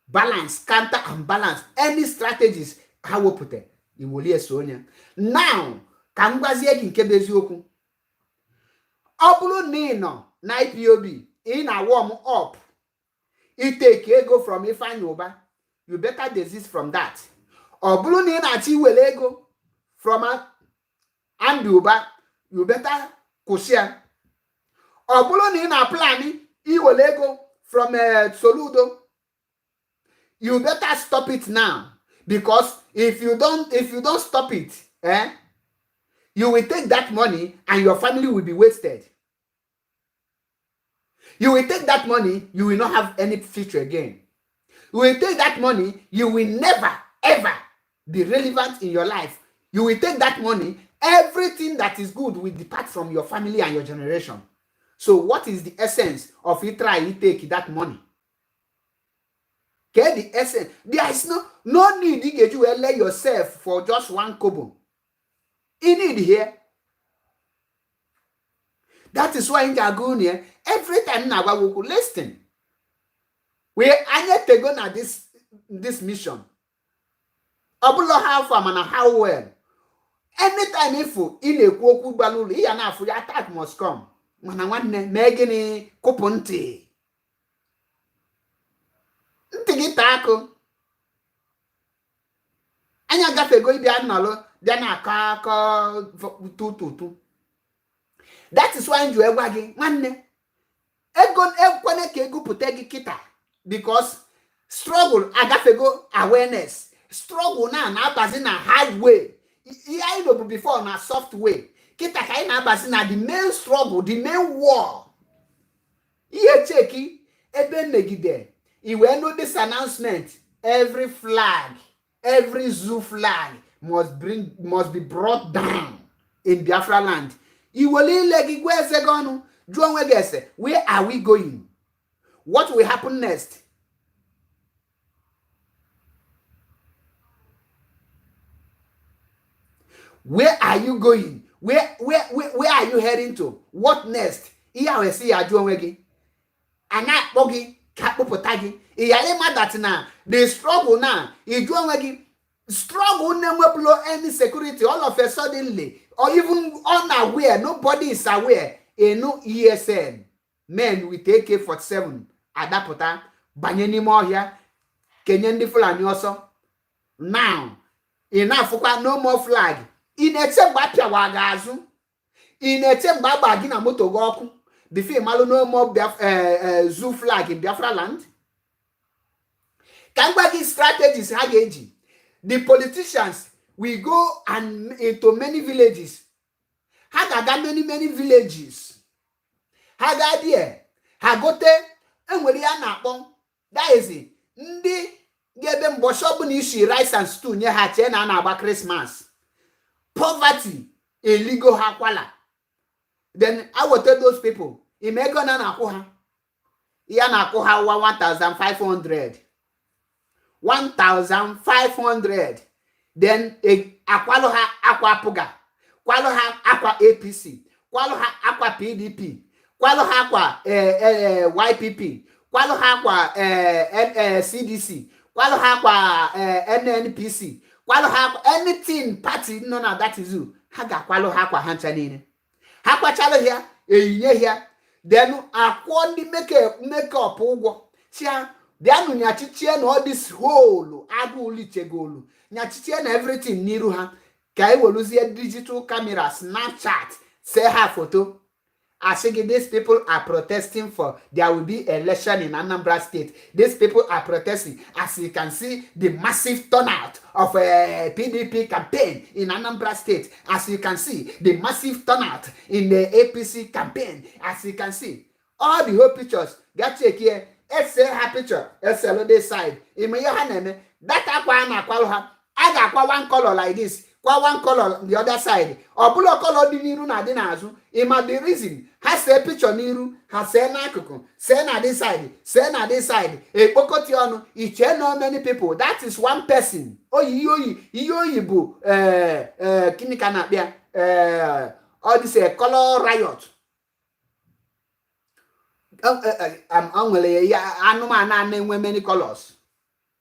balance, counter and balance any strategies. How we put it? You will hear Sonia. Now, can gwazie gi nke beziokwu. Obulu nino na IPOB in a warm up. It take ego from Ifeanyi Uba. You better desist from that. Obulu nina chi wel ego from a and Uba, you better kushia. Obulu ni na plani iwolego from Soludo. You better stop it now, because if you don't stop it, you will take that money and your family will be wasted. You will take that money, you will not have any future again. You will take that money, you will never ever be relevant in your life. You will take that money, everything that is good will depart from your family and your generation. So what is the essence of you try to take that money? Okay, the essence. There is no need to get you let yourself for just one kobo. You need here. That is why in Jagunia, every time now we will listen. We are to go na this mission. Obulo how far and how well. Anytime if in a kwoku balulu, he and for your attack must come. When I want Megani Koponte. Ntigitako. Anya gafe go be analo, then a car 222. That is why you are wagging. Manne. Egon ekwane kegu putegi kita. Because struggle agafego awareness. Struggle na bazina hard way. I before na soft way. Kita kai na bazina the main struggle, the main war. Iye cheki ebe megide. Iwe know this announcement. Every flag, every zoo flag must be brought down in Biafra land. Iwoli legi gweze gonu. Juan wegese. Where are we going? What will happen next? Where are you going? Where are you heading to? What next? Iya we see ya Juan wegi. Ana bogi kapopotagi. Iya le that na the struggle na. Juan wegi struggle never blow any security all of a suddenly, or even unaware. Nobody is aware. No ESN men with AK-47 adapota banyeni more here. Kenyendi Fulani also. Now enough no more flag. In a temba wagazu. In a temba bagina moto goku. Before malo no more zoo flag in Biafra land. Kambagi strategies hageji. The politicians will go and into many villages. Haga many villages. Haga there. Hagote enwere ya na-akpọ. That is it. Ndị gebe mboshobu ni ishi rice and stew nye ha che na agba Christmas. Poverty illegal hakwala. Then I will tell those people, imego na na-akwụ ha. Ya na-akwụ ha 1,500. 1,500. Then akwalo ha akwa puga. Kwalo ha akwa APC. Kwalo ha akwa PDP. Kwalo ha akwa YPP. Kwalo ha akwa CDC. Kwalo ha akwa NNPC. Kwalo ha akwa anything party no na that is you. Haga kwalo ha akwa hancha nini. Hakwa chalo here, eyinye here. Then akwa ndi make up ugwo. Chia Dianu nyachichie na all this whole agu ulichegolu. Nyachichie na everything niru ha. Ka iwoluzie digital camera, Snapchat, say her photo. I think these people are protesting for there will be election in Anambra State. These people are protesting. As you can see, the massive turnout of a PDP campaign in Anambra State. As you can see, the massive turnout in the APC campaign. As you can see, all the whole pictures. Get check here. Let's say her picture. Let's say this side. That aqua na kwalha. I got one color like this. One color on the other side. Or blue color di niru na di nazu. It might be reason. Has a picture niru. Has a nakuku. Say na this side. Say na this side. A pokotiano. It no many people. That is one person. Oh yoyi bu. Kini kana bia. All this color riot. I'm only anuma na many colors.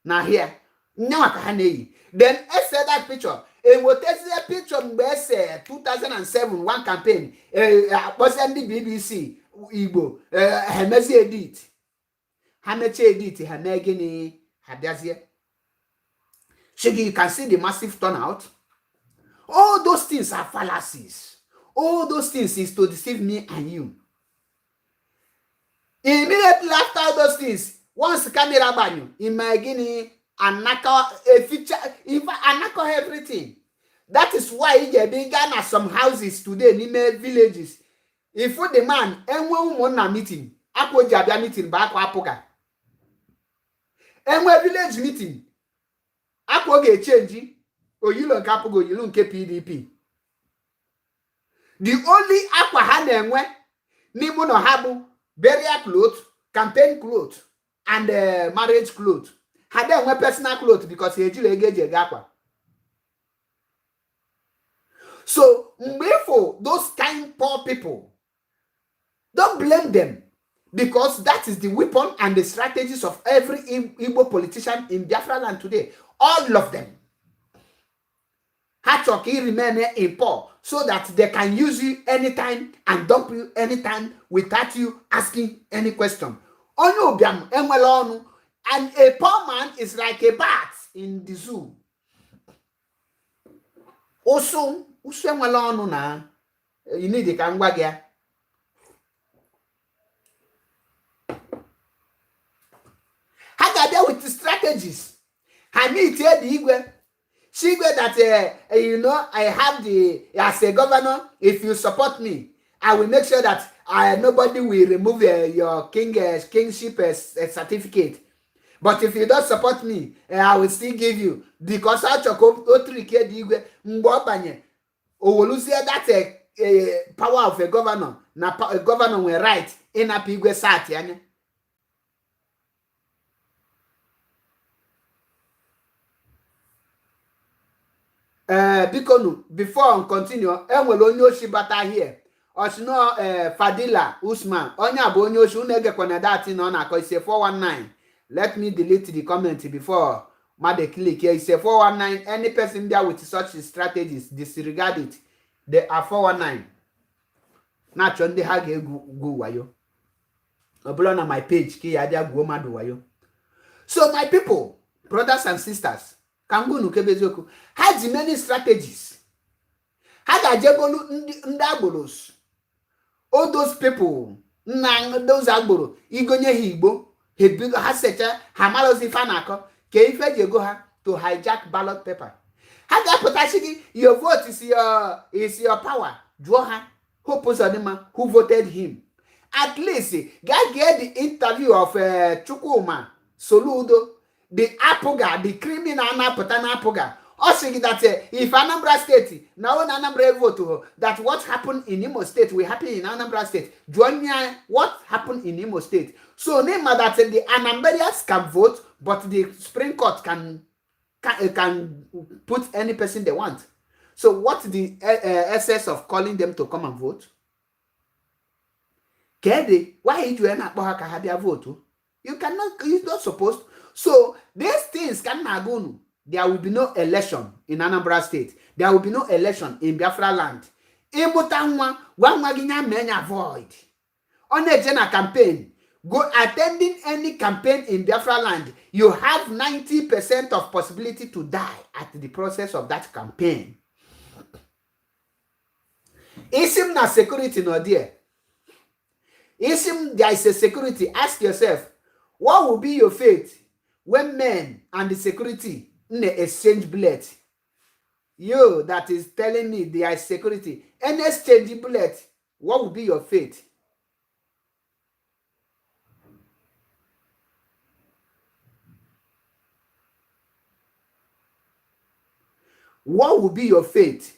Now here. Then I said that picture. It will take a picture of 2007 one campaign. Was on the BBC Igbo. Hamezi edit. Hameche edit. Hamegini Hadasia. Shigi, you can see the massive turnout. All those things are fallacies. All those things is to deceive me and you. Immediately after those things, once camera banyu, imagine anako a feature, if anako everything. That is why you be Ghana some houses today in villages. If the man and one na meeting, akwo jabia meeting ba akwa apoga. And village meeting, akwo ge change. Oyilo nke apogo, oyilo nke PDP. The only akwa ha na-enwe n'ime no habu burial clothes, campaign clothes, and marriage clothes. Had they wear personal clothes because he engage akwa. So, therefore, those kind poor people, don't blame them because that is the weapon and the strategies of every Igbo politician in Biafra land today. All of them. Hachoki remain in poor so that they can use you anytime and dump you anytime without you asking any question. And a poor man is like a bat in the zoo. Also, you need a kangwagia. How are they with the strategies? I need to the Igwe. She that I have the as a governor. If you support me, I will make sure that nobody will remove your kingship certificate. But if you don't support me, I will still give you because I took that power of a governor. Na a governor will write in a pigwe sati. Before I continue, Shibata here. Osno Fadila Usman. Onya Bonyoshi unege kwenye that in on a 419. Let me delete the comment before Made click here. It's a 419. Any person there with such strategies, disregard it. They are 419. Naturally, they have go wayo. Oblo na my page, ki adia go madu wayo. So my people, brothers and sisters, Kangunu Kebezoku had many strategies. Had a jebolu ndabolos. All those people, those agboro, igonye higbo, he big hasecha, hamalozi fanako, ke ife je go ha to hijack ballot paper. Had that potentially your vote is your power. Draw her who Pozanima who voted him. At least God get the interview of Chukuma Soludo, the Apoga, the criminal Napotana Apoga. Also that if Anambra State now Anambra vote that what happened in Imo State will happen in Anambra State. Join me what happened in Imo State. So name that the Anambarians can vote, but the Supreme Court can put any person they want. So what's the essence of calling them to come and vote? Kede, why you not vote? You cannot, you're not supposed. So these things can happen. There will be no election in Anambra State. There will be no election in Biafra land. Imutangwa, one maginya menya void. On a general campaign, go attending any campaign in Biafra land, you have 90% of possibility to die at the process of that campaign. Isim na security no there. If there is a security, ask yourself, what will be your fate when men and the security exchange bullet? You that is telling me there is security and exchange bullet, what will be your fate? What will be your fate?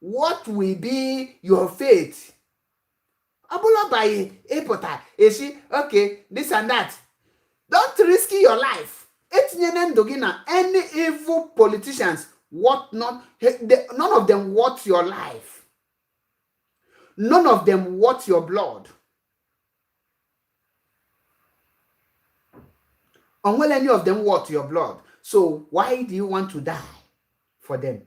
What will be your fate? Abula by Epota, okay, this and that. Don't risk your life. Any evil politicians, none of them want your life. None of them want your blood. Until any of them want your blood. So why do you want to die for them?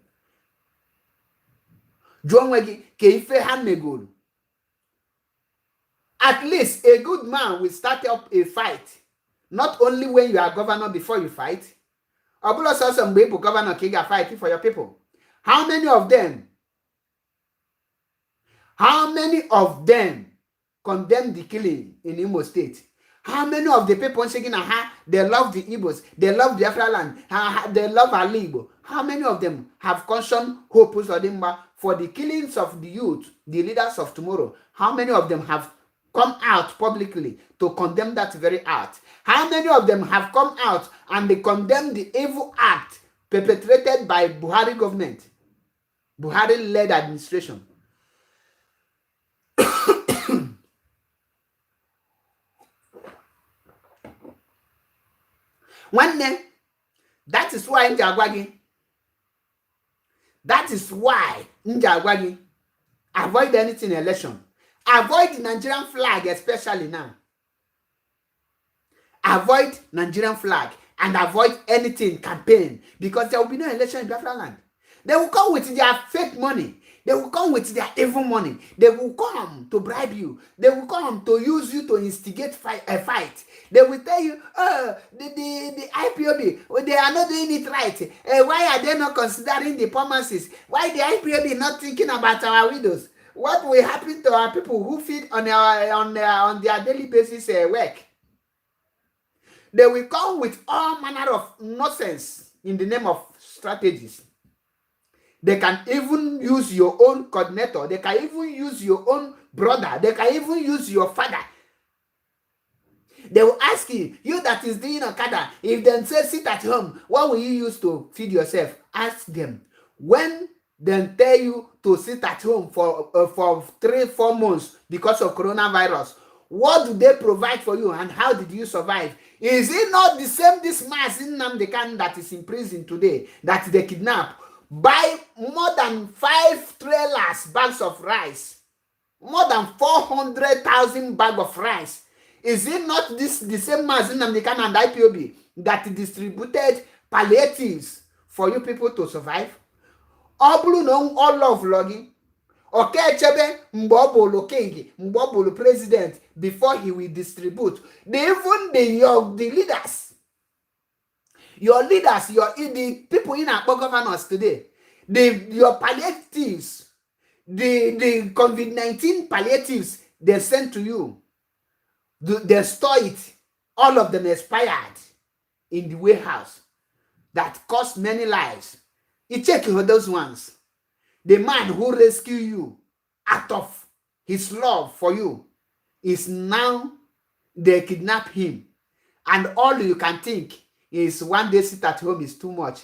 At least a good man will start up a fight. Not only when you are governor before you fight. Obulo saw some people governor king are fighting for your people. How many of them condemn the killing in Imo State? How many of the people saying they love the Igbos, they love the Biafra land, they love Ali Igbo? How many of them have cautioned Hope Uzodimma for the killings of the youth, the leaders of tomorrow? How many of them have come out publicly to condemn that very act? How many of them have come out and they condemn the evil act perpetrated by Buhari government, Buhari-led administration? One day, that is why Njagwagi. That is why Njagwagi avoid anything in election. Avoid the Nigerian flag, especially now. Avoid Nigerian flag and avoid anything campaign, because there will be no election in Biafra land. They will come with their fake money. They will come with their evil money. They will come to bribe you. They will come to use you to instigate a fight. They will tell you, the IPOB, they are not doing it right. Why are they not considering the promises? Why the IPOB not thinking about our widows? What will happen to our people who feed on their daily basis work? They will come with all manner of nonsense in the name of strategies. They can even use your own coordinator. They can even use your own brother. They can even use your father. They will ask you, you that is doing Okada, if they say sit at home, what will you use to feed yourself? Ask them. When they tell you to sit at home for 3-4 months because of coronavirus, what do they provide for you and how did you survive? Is it not the same this mass in Nnamdi Kanu that is in prison today, that they kidnap? Buy more than 5 trailers bags of rice, more than 400,000 bags of rice. Is it not the same man Nnamdi Kanu and IPOB that distributed palliatives for you people to survive? All of logging. Okay, Chebe Mbobolo King, Mbobolo president, before he will distribute. Even the leaders. Your leaders, the people in our governors today, your palliatives, the COVID-19 palliatives they sent to you, they store it. All of them expired in the warehouse. That cost many lives. You check for those ones. The man who rescued you out of his love for you is now they kidnap him. And all you can think is 1 day sit at home is too much.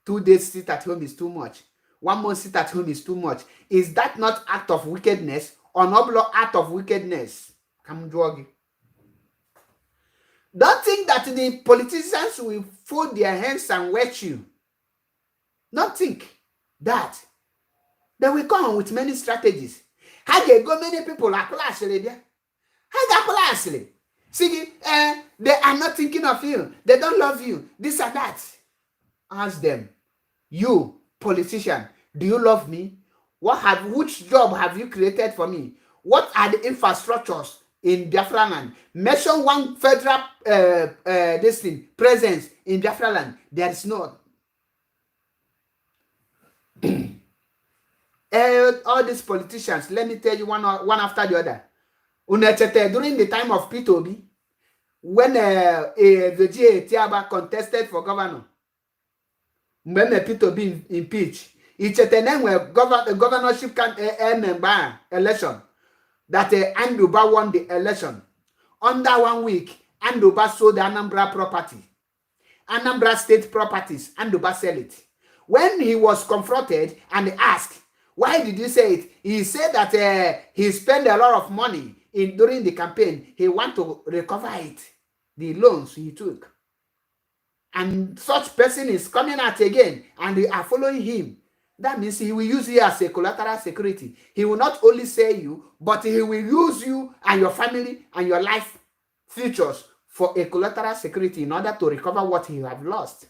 2 days sit at home is too much. 1 month sit at home is too much. Is that not act of wickedness or noble act of wickedness? Come drug. Don't think that the politicians will fold their hands and wet you. Don't think that. They will come with many strategies. How they go many people are classily there? How they classily? See, they are not thinking of you. They don't love you. This and that. Ask them, you politician, do you love me? Which job have you created for me? What are the infrastructures in Biafra land? Mention one federal presence in Biafra land. There is not. All these politicians, let me tell you one after the other. During the time of Peter Obi, when Veggie Tiaba contested for governor, when Peter Obi impeached, governorship election that Anduba won the election. Under 1 week, Anduba sold the Anambra property. Anambra state properties, Anduba sell it. When he was confronted and asked, why did you say it? He said that he spent a lot of money during the campaign. He want to recover it, the loans he took. And such person is coming out again and they are following him. That means he will use you as a collateral security. He will not only sell you, but he will use you and your family and your life futures for a collateral security in order to recover what you have lost.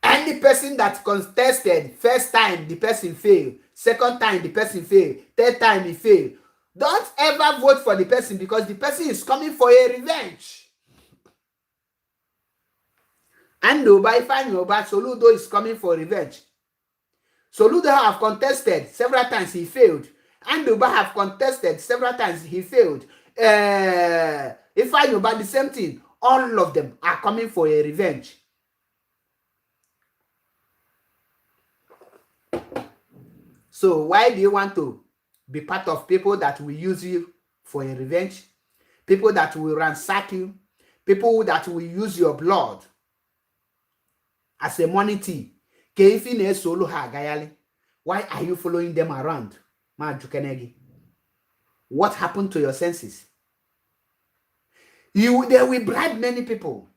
Any person that contested, first time the person failed, second time the person failed, third time he failed, don't ever vote for the person because the person is coming for a revenge. And Soludo is coming for revenge. Soludo have contested several times, he failed. Anduba have contested several times, he failed. If I know about the same thing, all of them are coming for a revenge. So why do you want to be part of people that will use you for a revenge? People that will ransack you? People that will use your blood as a money tea? Why are you following them around? What happened to your senses? They will bribe many people.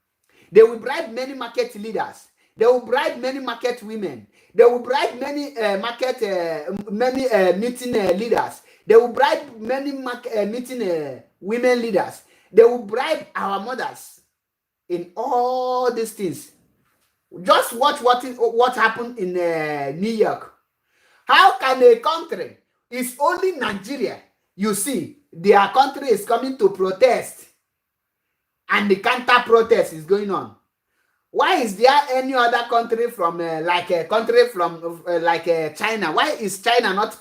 They will bribe many market leaders. They will bribe many market women. They will bribe many meeting leaders. They will bribe many meeting women leaders. They will bribe our mothers in all these things. Just watch what happened in New York. How can a country, it's only Nigeria, you see, their country is coming to protest and the counter protest is going on. Why is there any other country from China? Why is China not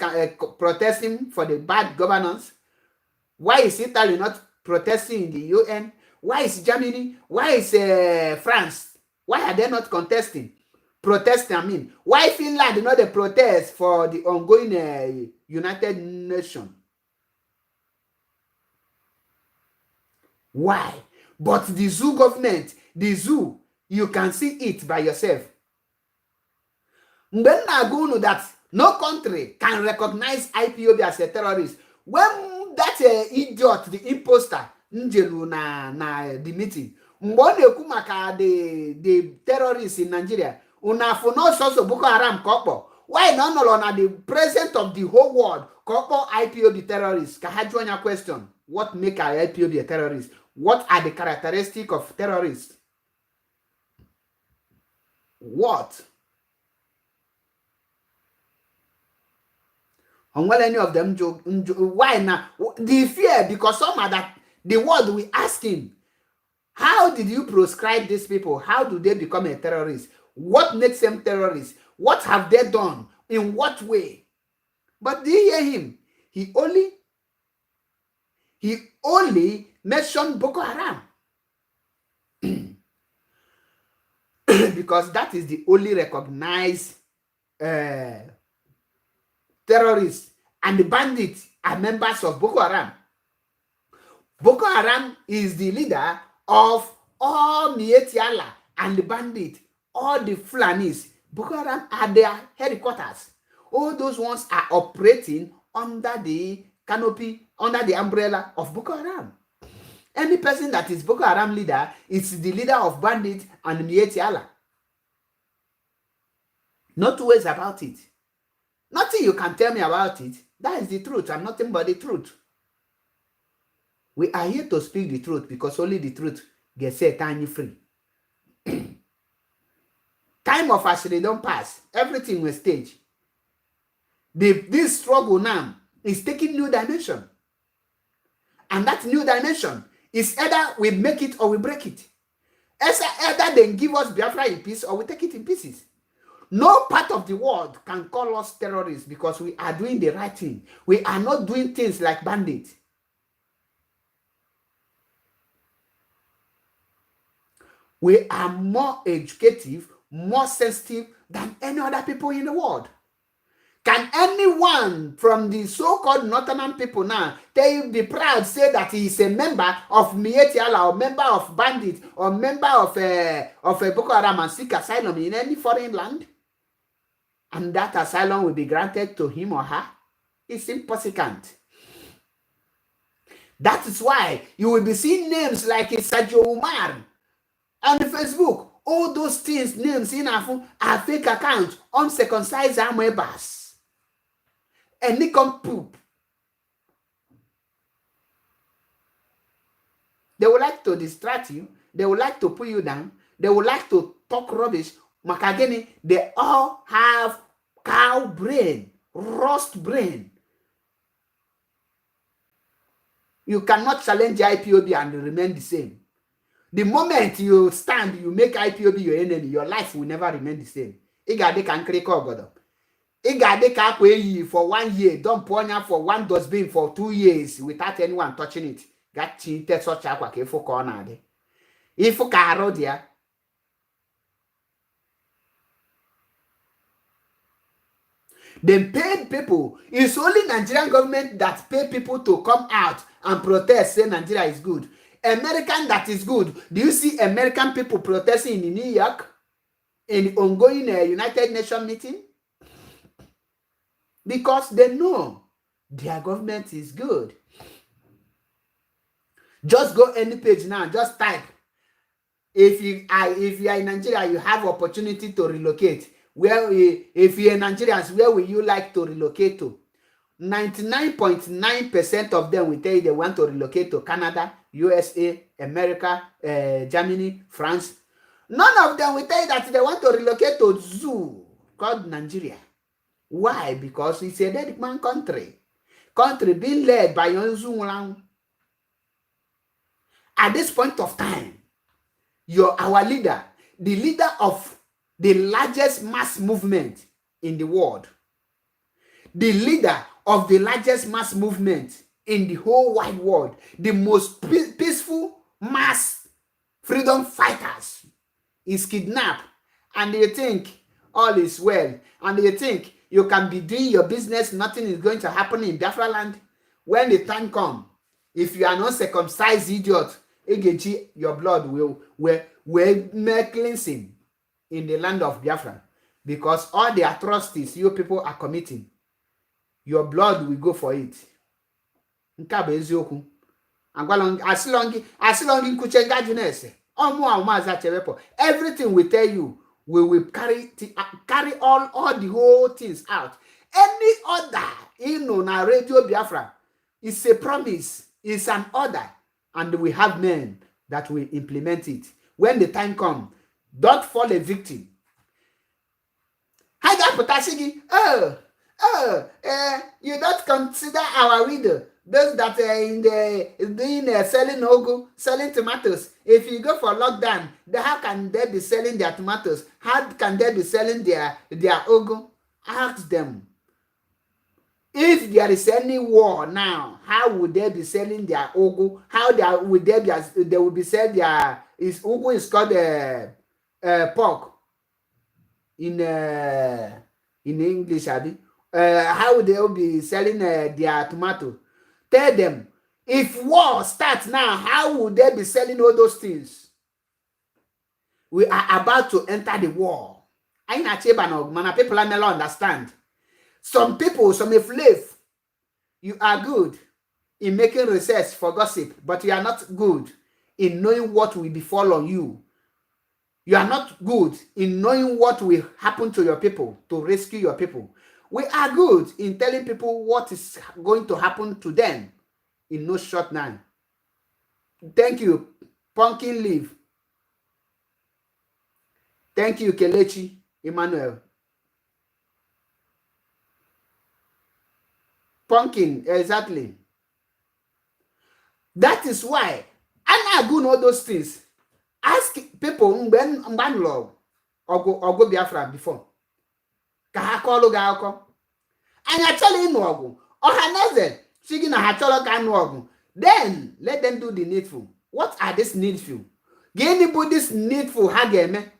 protesting for the bad governance? Why is Italy not protesting in the UN? Why is Germany? Why is France? Why are they not protesting? Why Finland did not protest for the ongoing United Nations? Why? But the zoo government, you can see it by yourself. That no country can recognize IPOB as a terrorist. When that idiot, the imposter, Njelu na the meeting, the terrorists in Nigeria, Boko Haram Kopo. Why none of the president of the whole world Kopo IPOB terrorists? Kahajuanya question. What make an IPOB a terrorist? What are the characteristics of terrorists? What? And well, any of them joke. Why now? The fear, because some are that the world we ask him, how did you proscribe these people? How do they become a terrorist? What makes them terrorists? What have they done? In what way? But do you hear him? He only mentioned Boko Haram. Because that is the only recognized terrorists, and the bandits are members of Boko Haram. Boko Haram is the leader of all Mieti Allah and the bandits, all the Fulanis. Boko Haram are their headquarters. All those ones are operating under the canopy, under the umbrella of Boko Haram. Any person that is Boko Haram leader is the leader of bandits and Mieti Allah. No two ways about it. Nothing you can tell me about it. That is the truth and nothing but the truth. We are here to speak the truth because only the truth gets set and free. Time of actually don't pass. Everything will stage. This struggle now is taking new dimension. And that new dimension is either we make it or we break it. Either they give us Biafra in peace or we take it in pieces. No part of the world can call us terrorists because we are doing the right thing. We are not doing things like bandits. We are more educative, more sensitive than any other people in the world. Can anyone from the so-called northern people now be proud, say that he is a member of Miyetti Allah, or member of bandits, or member of Boko Haram, and seek asylum in any foreign land? And that asylum will be granted to him or her? It's impossible. That is why you will be seeing names like Sadio Umar on Facebook. All those things, names in are fake accounts, uncircumcised amoebas. And they come poop. They would like to distract you. They would like to put you down. They would like to talk rubbish. Makageni, they all have cow brain, rust brain. You cannot challenge IPOB and remain the same. The moment you stand, you make IPOB your enemy, your life will never remain the same. Igade can click over. Igade can pay for 1 year, don't point for one dustbin for 2 years without anyone touching it. Got cheated such a quack for corner. If you caro there. Then paid people. It's only Nigerian government that pay people to come out and protest, say Nigeria is good. American that is good. Do you see American people protesting in New York in ongoing United Nations meeting? Because they know their government is good. Just go any page now, just type. If you are in Nigeria, you have opportunity to relocate. Where, if you're Nigerians, where will you like to relocate to? 99.9% of them will tell you they want to relocate to Canada, USA, America, Germany, France. None of them will tell you that they want to relocate to zoo called Nigeria. Why? Because it's a dead man country. Country being led by Yonzu. At this point of time, you're our leader, the leader of the largest mass movement in the world, the leader of the largest mass movement in the whole wide world, the most peaceful mass freedom fighters is kidnapped, and you think all is well, and you think you can be doing your business, nothing is going to happen in Biafra land. When the time comes, if you are not circumcised idiot, your blood will make cleansing in the land of Biafra, because all the atrocities you people are committing, your blood will go for it. As long everything we tell you, we will carry all the whole things out. Any order na Radio Biafra is a promise, it's an order, and we have men that will implement it. When the time comes, don't fall a victim. You don't consider our widow, those that are selling ogu, selling tomatoes. If you go for lockdown, how can they be selling their tomatoes? How can they be selling their ogu? Ask them. If there is any war now, how would they be selling their ogu? How would they will be selling their ogu is called pork in English, Abi. How would they be selling their tomato? Tell them, if war starts now, how would they be selling all those things? We are about to enter the war. People understand. Some people, some slave, you are good in making research for gossip, but you are not good in knowing what will befall on you. You are not good in knowing what will happen to your people, to rescue your people. We are good in telling people what is going to happen to them in no short time. Thank you, Pumpkin Leaf. Thank you, Kelechi Emmanuel. Pumpkin, exactly. That is why I know all those things. Ask people when Mbanlo or go Biafra before. ka ha kọọlụ gị akụkọ. Anyị achọla ịnụ ọgụ, ọhaneze si gị na ha chọrọ ka anụ ọgụ, then let them do the needful. What are this needful? Gịnị bụ this needful ha ga-eme?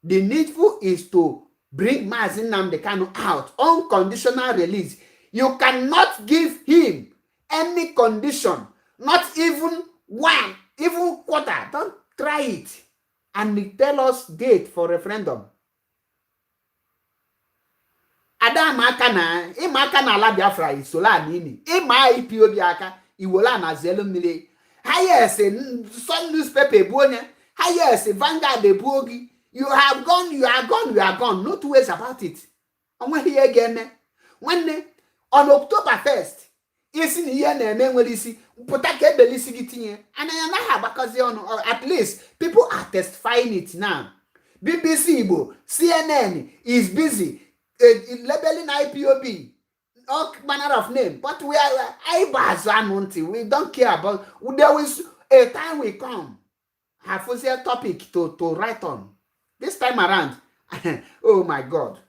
The needful is to bring Mazi Nnamdi Kanu out, unconditional release. You cannot give him any condition, not even one, even quarter. Don't try it. And tell us date for referendum. Adam aka na ịma aka na ala Biafra isola nini. Ịma IPOB aka iwola na zelu mmiri. Highest some newspaper bu onye. Highest Vanguard ebu ogi. You have gone, you are gone, you are gone. No two ways about it. Onwe ihe again. Nwanne on October 1st, isi na ihe na-eme nwere isi pụta ka ebelisi gị tinye. Ananya na ha agbakọzi ọnụ. At least people are testifying it now. BBC Igbo, CNN is busy labeling IPOB, all manner of name. But we are we don't care about. There is a time will come. Have a topic to write on. This time around, oh my God.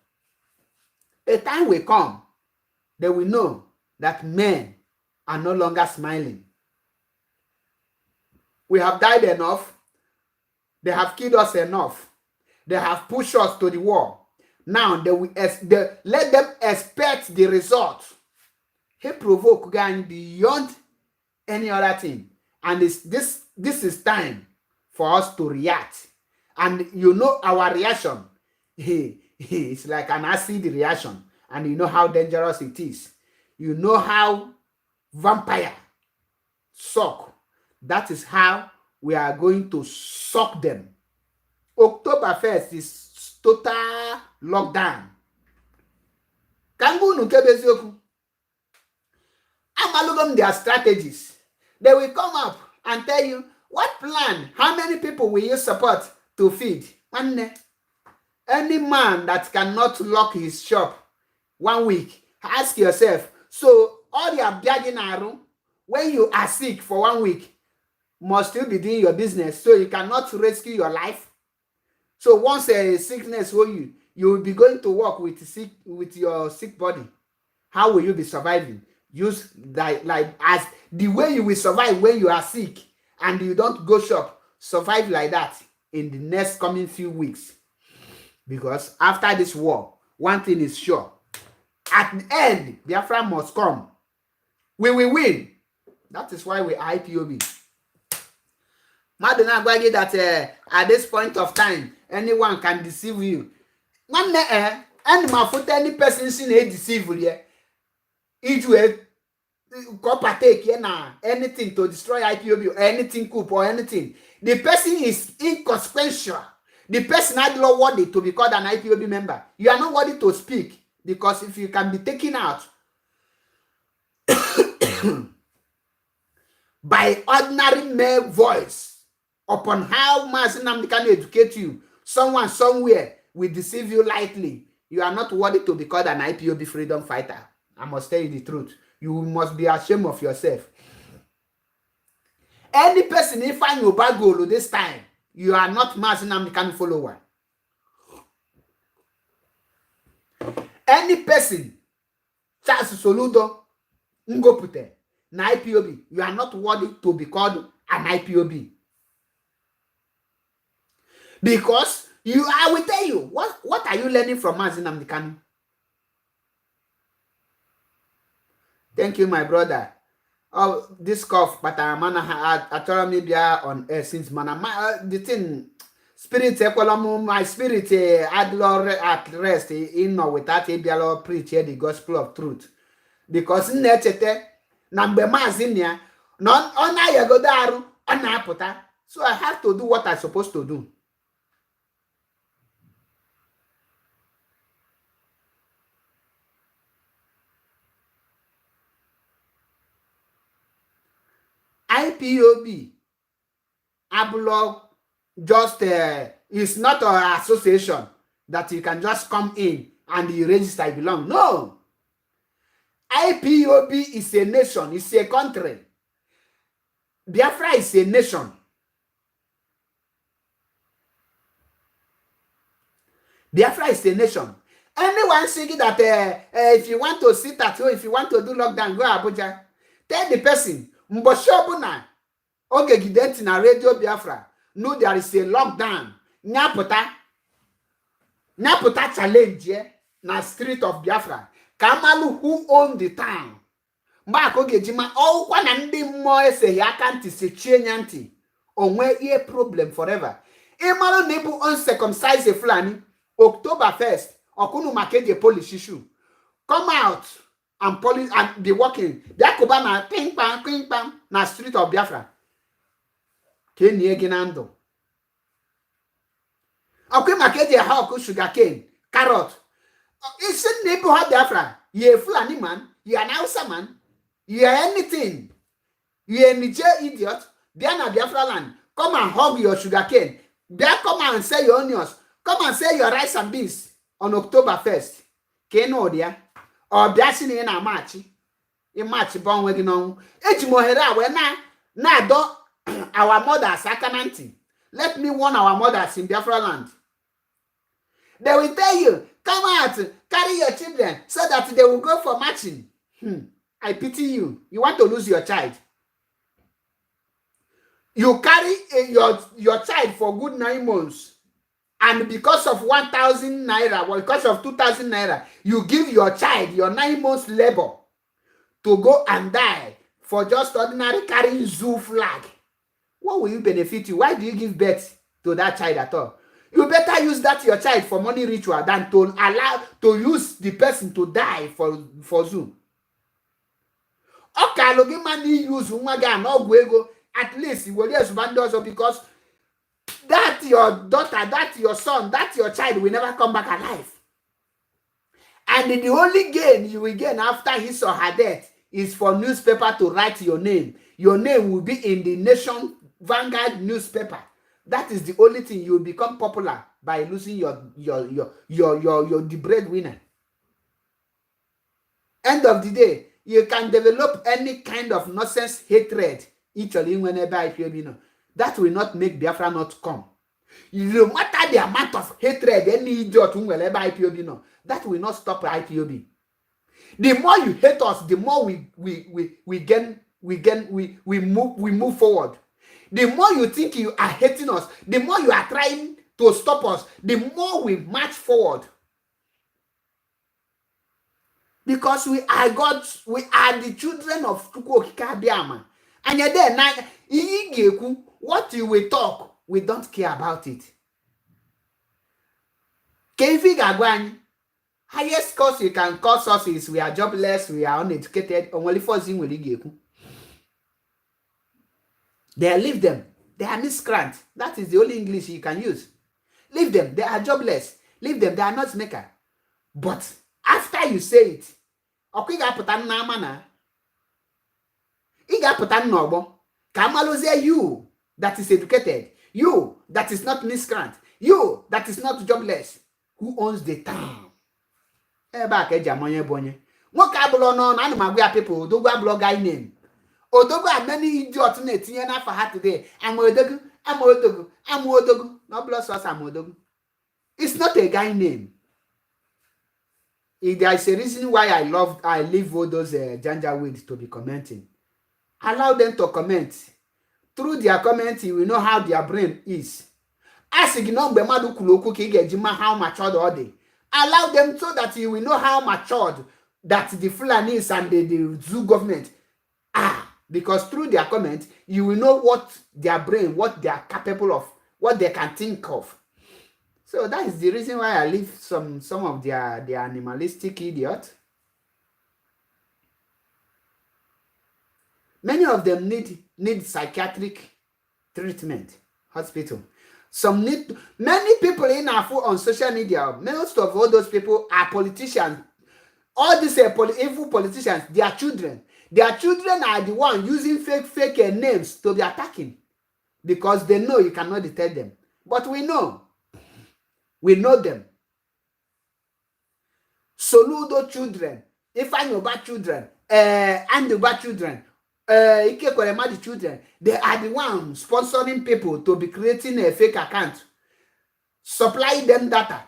A time will come. They will know that men are no longer smiling. We have died enough. They have killed us enough. They have pushed us to the wall. Now they will let them expect the result. He provoke gang beyond any other thing. And this is time for us to react. And you know our reaction. It's like an acid reaction. And you know how dangerous it is. You know how vampire suck. That is how we are going to suck them. October 1st is total lockdown. Kangu nukebezoku. Amalugam their strategies. They will come up and tell you what plan, how many people will you support to feed. Any man that cannot lock his shop 1 week, ask yourself, so all your begging arrow, when you are sick for 1 week, must still be doing your business, so you cannot rescue your life. So once a sickness hold you will be going to work with your sick body. How will you be surviving? Use like as the way you will survive when you are sick and you don't go shop. Survive like that in the next coming few weeks. Because after this war, one thing is sure. At the end, Biafra must come. We will win. That is why we are IPOB. Madonna Gwagi that at this point of time, anyone can deceive you. Any person seen a deceive you. If you partake anything to destroy IPOB or anything coup or anything, the person is inconsequential. The person had not worthy to be called an IPOB member. You are not worthy to speak, because if you can be taken out by ordinary male voice upon how Mazi Nnamdi Kanu educate you, someone somewhere will deceive you lightly. You are not worthy to be called an IPOB freedom fighter. I must tell you the truth. You must be ashamed of yourself. Any person in find your bad goal this time, you are not Mazi Nnamdi Kanu follower. Any person, Charles Soludo, Ngopute, na IPOB, you are not worthy to be called an IPOB. Because I will tell you, what are you learning from Mazi Nnamdi Kanu? Thank you, my brother. Oh, this cough, but I told me be on air since the thing spirit my spirit at rest in or without a preach the gospel of truth. Because nechete nambe mazinia non ona yagodaru ona apota. So I have to do what I'm supposed to do. IPOB, Ablog, just it's not an association that you can just come in and you register belong. No. IPOB is a nation, it's a country. Biafra is a nation. Biafra is a nation. Anyone saying that if you want to sit at home, if you want to do lockdown, go Abuja. Tell the person, Mboshobuna, oge gidenti na Radio Biafra, no, there is a lockdown. Nyapota challenge na street of Biafra. Kamalu who own the town. Mbak oge jima, kwa na ndi mmụọ ese ya aka ntị se chie nya ntị. Onwe ye problem forever. Imalo nibu uncircumcised Fulani, October 1st, okunu makeje polish issue. Come out and police and be working. Biakuba na ping pang na street of Biafra. Kenye eginando. Okay, makeje hawk sugar cane, carrot. It's in neighborhood Biafra. You a Fulani man, you an Hausa man, you are anything. You a Niger idiot. Biana Biafra land. Come and hug your sugar cane. Bia come and sell your onions. Come and sell your rice and beans on October 1st. Keno dia. Or biasini in a match. In match born with no. Echimohera we na do our mothers Sakamanti. Let me warn our mothers in Biafra land. They will tell you, come out, carry your children so that they will go for matching. I pity you. You want to lose your child. You carry your child for good 9 months. And because of 1,000 naira, or because of 2,000 naira, you give your child your 9 months labor to go and die for just ordinary carrying zoo flag. What will you benefit you? Why do you give birth to that child at all? You better use that your child for money ritual than to allow to use the person to die for zoo. Okay, logi money use umaga no gwego. At least you will use bandos because that your daughter, that your son, that your child will never come back alive. And the only gain you will gain after his or her death is for newspaper to write your name. Your name will be in the Nation Vanguard newspaper. That is the only thing you will become popular by losing the breadwinner. End of the day, you can develop any kind of nonsense hatred. That will not make Biafra not come. No matter the amount of hatred any idiot will ever IPOB, that will not stop IPOB. The more you hate us, the more we move forward. The more you think you are hating us, the more you are trying to stop us, the more we march forward. Because we are God's, we are the children of Tukwokika. And yet then, what you will talk, we don't care about it. Highest cause you can cause us is we are jobless, we are uneducated, only for zing will they leave them. They are miscreant. That is the only English you can use. Leave them. They are jobless. Leave them. They are not maker. But after you say it, okay, you that is educated, you that is not miscreant, you that is not jobless, who owns the town? People do blog guy name. Odogo many idiots in for her today. I'm Odogu. No blood sauce, I'm Odogu. It's not a guy name. There is a reason why I leave all those Janjaweed to be commenting. Allow them to comment. Through their comments, you will know how their brain is. Ask how matured are they. Allow them so that you will know how matured that the Fulanis and the zoo government are. Because through their comments, you will know what their brain, what they are capable of, what they can think of. So that is the reason why I leave some of their animalistic idiots. Many of them need psychiatric treatment, hospital. Many people in Afro on social media, most of all those people are politicians. All these evil politicians, they are children. Their children are the ones using fake names to be attacking because they know you cannot detect them. But we know them. Soludo children, Ifanyoba children, Anduba children, Ikekweremadi children, they are the ones sponsoring people to be creating a fake account, supply them data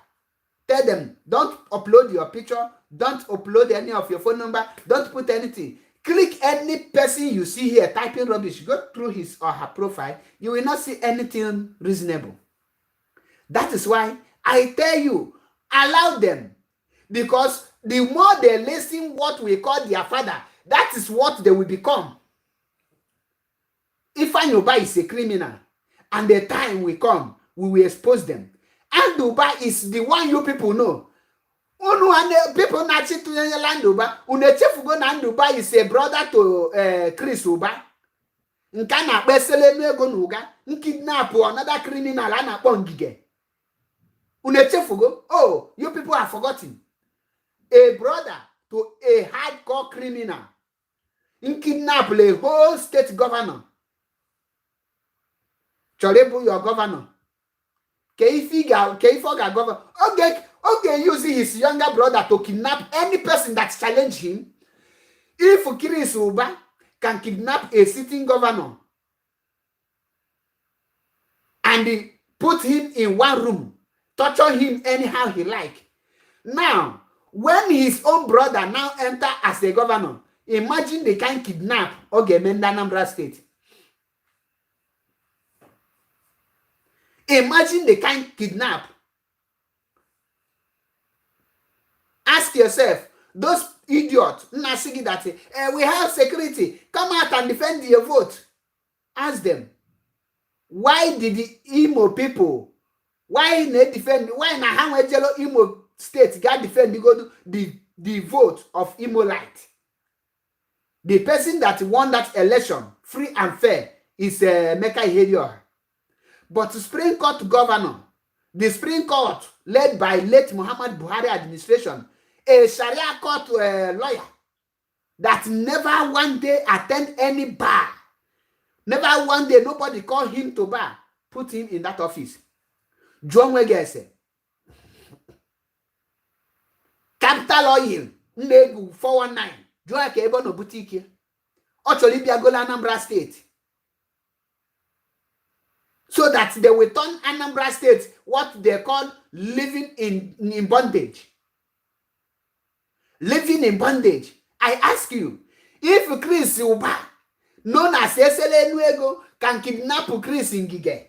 Tell them, don't upload your picture, don't upload any of your phone number, don't put anything. Click any person you see here typing rubbish, go through his or her profile, you will not see anything reasonable. That is why I tell you, allow them. Because the more they listen what we call their father, that is what they will become. Ifeanyi Ubah is a criminal, and the time will come, we will expose them. And Ubah is the one you people know. People not to land Ubah. Unechefugo na Ubah is a brother to Chris Ubah. Nkana besele nego nuga. Nkidnap another criminal ana pongige. Unechefugo. Oh, you people have forgotten. A brother to a hardcore criminal. Nkidnap the whole state governor. Chorebu your governor. Keifoga governor. Okay, using his younger brother to kidnap any person that challenge him. If Chris Ubah can kidnap a sitting governor and put him in one room, torture him anyhow he like. Now, when his own brother now enter as a governor, imagine they can kidnap Ogemenda Anambra State. Imagine they can kidnap. Ask yourself, those idiots, Nasigi that say, we have security, come out and defend your vote. Ask them, why did the Imo people, why they defend, why na Imo state got defend the vote of Imo Light? The person that won that election, free and fair, is Meka Ihedioha. But Supreme Court governor, the Supreme Court led by late Muhammad Buhari administration, a Sharia court lawyer that never one day attend any bar, never one day nobody call him to bar, put him in that office. John Wegese, Capital Oil, Negu 419, Joa Kebo no boutique, Ocholibia Gola Anambra State. So that they will turn Anambra State what they call living in bondage. Living in bondage. I ask you, if Chris Ubah, known as Esele Nuego, can kidnap Chris Ngige,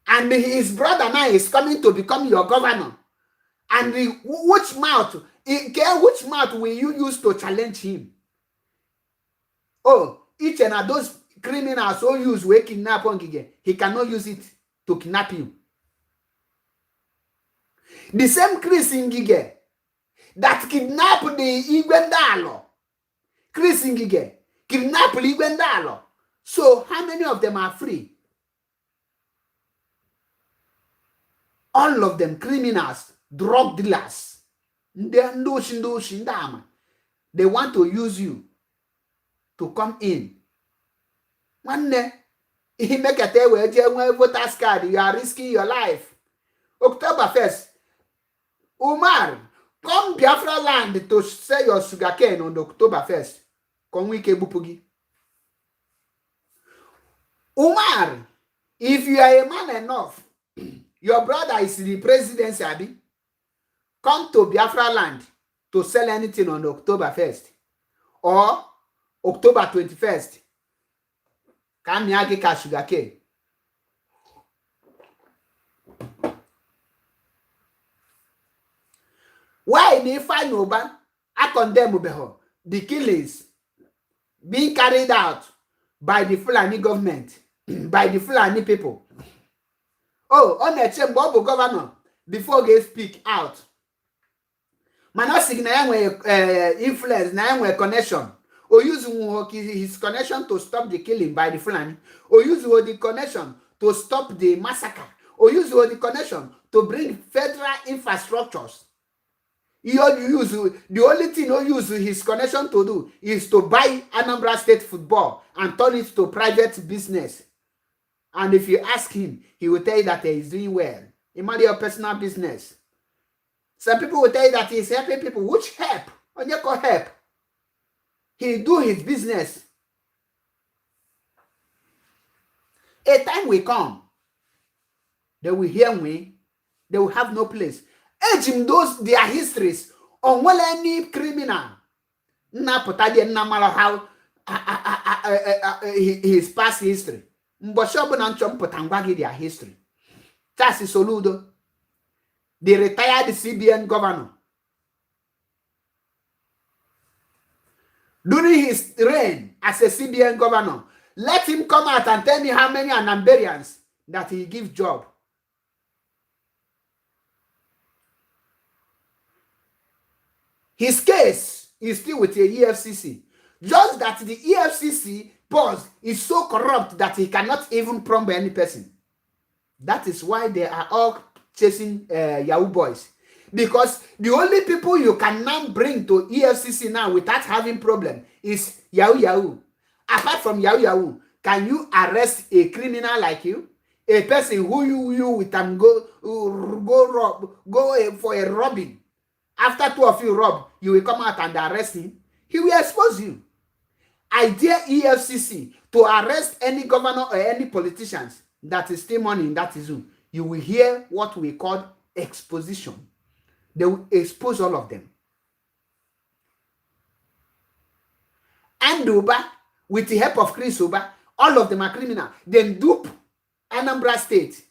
and his brother now is coming to become your governor, and which mouth will you use to challenge him? Oh, each and those criminals who use we kidnap Ngige, he cannot use it to kidnap you. The same Chris Ngige that kidnapped the Igwendalo. Chris Ngige kidnapped the Igwendalo. So how many of them are free? All of them criminals, drug dealers. They want to use you to come in. One day, he make a tell where you voters card, you are risking your life. October 1st, Umar, come Biafra land to sell your sugarcane on October 1st. Come we Bupugi. Umar, if you are a man enough, your brother is the presidency, Abi. Come to Biafra land to sell anything on October 1st or October 21st. Come here, get sugarcane. Why they find Ubah? I condemn the killings being carried out by the Fulani government, by the Fulani people. Oh, on the chamber governor, before they speak out. Manosig na influence, na connection. Or use his connection to stop the killing by the Fulani. Or use the connection to stop the massacre. Or use the connection to bring federal infrastructures. The only thing he use his connection to do is to buy Anambra State football and turn it to private business. And if you ask him, he will tell you that he is doing well. It might be your personal business. Some people will tell you that he is helping people. Which help? On your call help. He do his business. A time will come, they will hear me They will have no place. Ejim those their histories on well any criminal. Na potadi na mala how his past history. Mboshobu na nchom potangwagi their history. Chasi Soludo, the retired CBN governor. During his reign as a CBN governor, let him come out and tell me how many Anambarians that he gives job. His case is still with the EFCC. Just that the EFCC boss is so corrupt that he cannot even prompt any person. That is why they are all chasing Yahoo boys. Because the only people you can now bring to EFCC now without having problem is Yahoo. Apart from Yahoo, can you arrest a criminal like you? A person who you with them go for a robbing. After 2 of you rob, you will come out and arrest him. He will expose you. I dare EFCC to arrest any governor or any politicians that is still money in that Zoom. You will hear what we call exposition. They will expose all of them. And Uba, with the help of Chris Uba, all of them are criminal. They dupe Anambra State.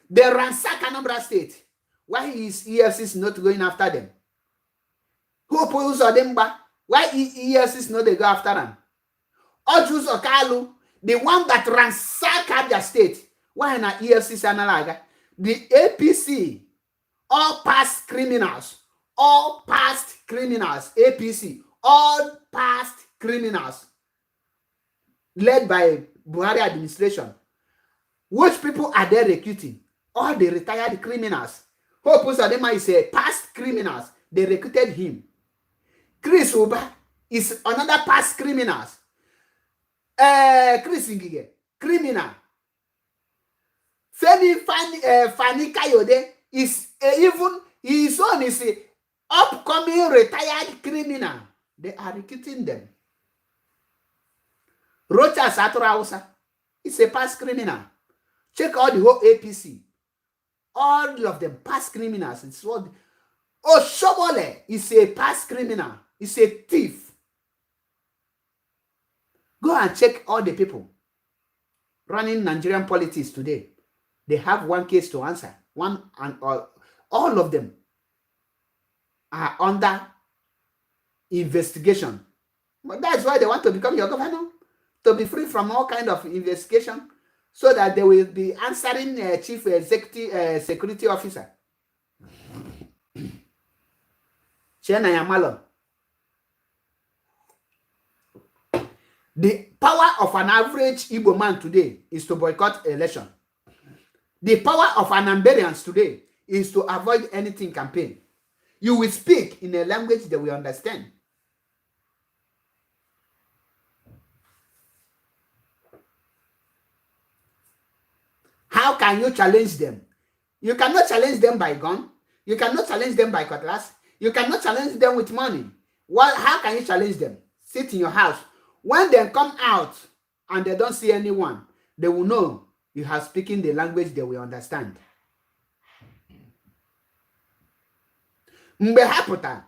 They ransack Anambra State. Why is EFCC not going after them? Who pulls them back? Why EFCC not they go after them? Ojus Okalu, the one that ransacked Abia State. Why not EFCC analaga? The APC, all past criminals, APC, all past criminals, led by Buhari administration. Which people are they recruiting? All the retired criminals. Hope Uzodinma is a past criminals. They recruited him. Chris Uba is another past criminals. Chris Ngige, criminal. Fani Kayode is even his own is a upcoming retired criminal. They are recruiting them. Rocha Saturausa is a past criminal. Check out the whole APC. All of them past criminals. It's what Oshomole is a past criminal. It's a thief. Go and check all the people running Nigerian politics today. They have one case to answer. One and all of them are under investigation. But that's why they want to become your governor, to be free from all kind of investigation, so that they will be answering chief executive security officer. Chena Yamalo. The power of an average Igbo man today is to boycott election. The power of Anambarians today is to avoid anything campaign. You will speak in a language they will understand. How can you challenge them? You cannot challenge them by gun. You cannot challenge them by cutlass. You cannot challenge them with money. How can you challenge them? Sit in your house. When they come out and they don't see anyone, they will know you are speaking the language they will understand. Mbe haputa,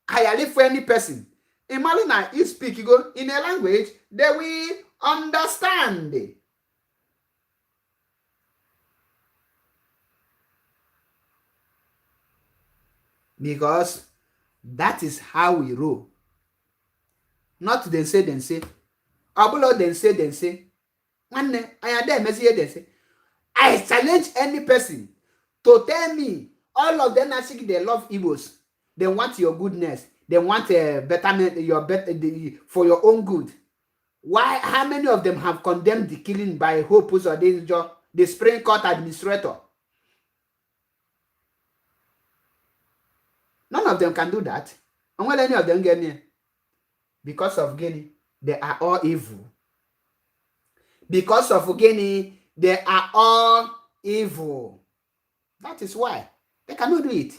I live for any person. Imagine you speak, you go in a language they will understand. Because that is how we roll. Not then say. Abulo then say. I challenge any person to tell me all of them actually they love Igbos. They want your goodness. They want a betterment, for your own good. Why? How many of them have condemned the killing by Hope Uzodinma, the Supreme Court administrator? None of them can do that. And when any of them get near, because of Guinea, they are all evil. Because of Guinea, they are all evil. That is why they cannot do it.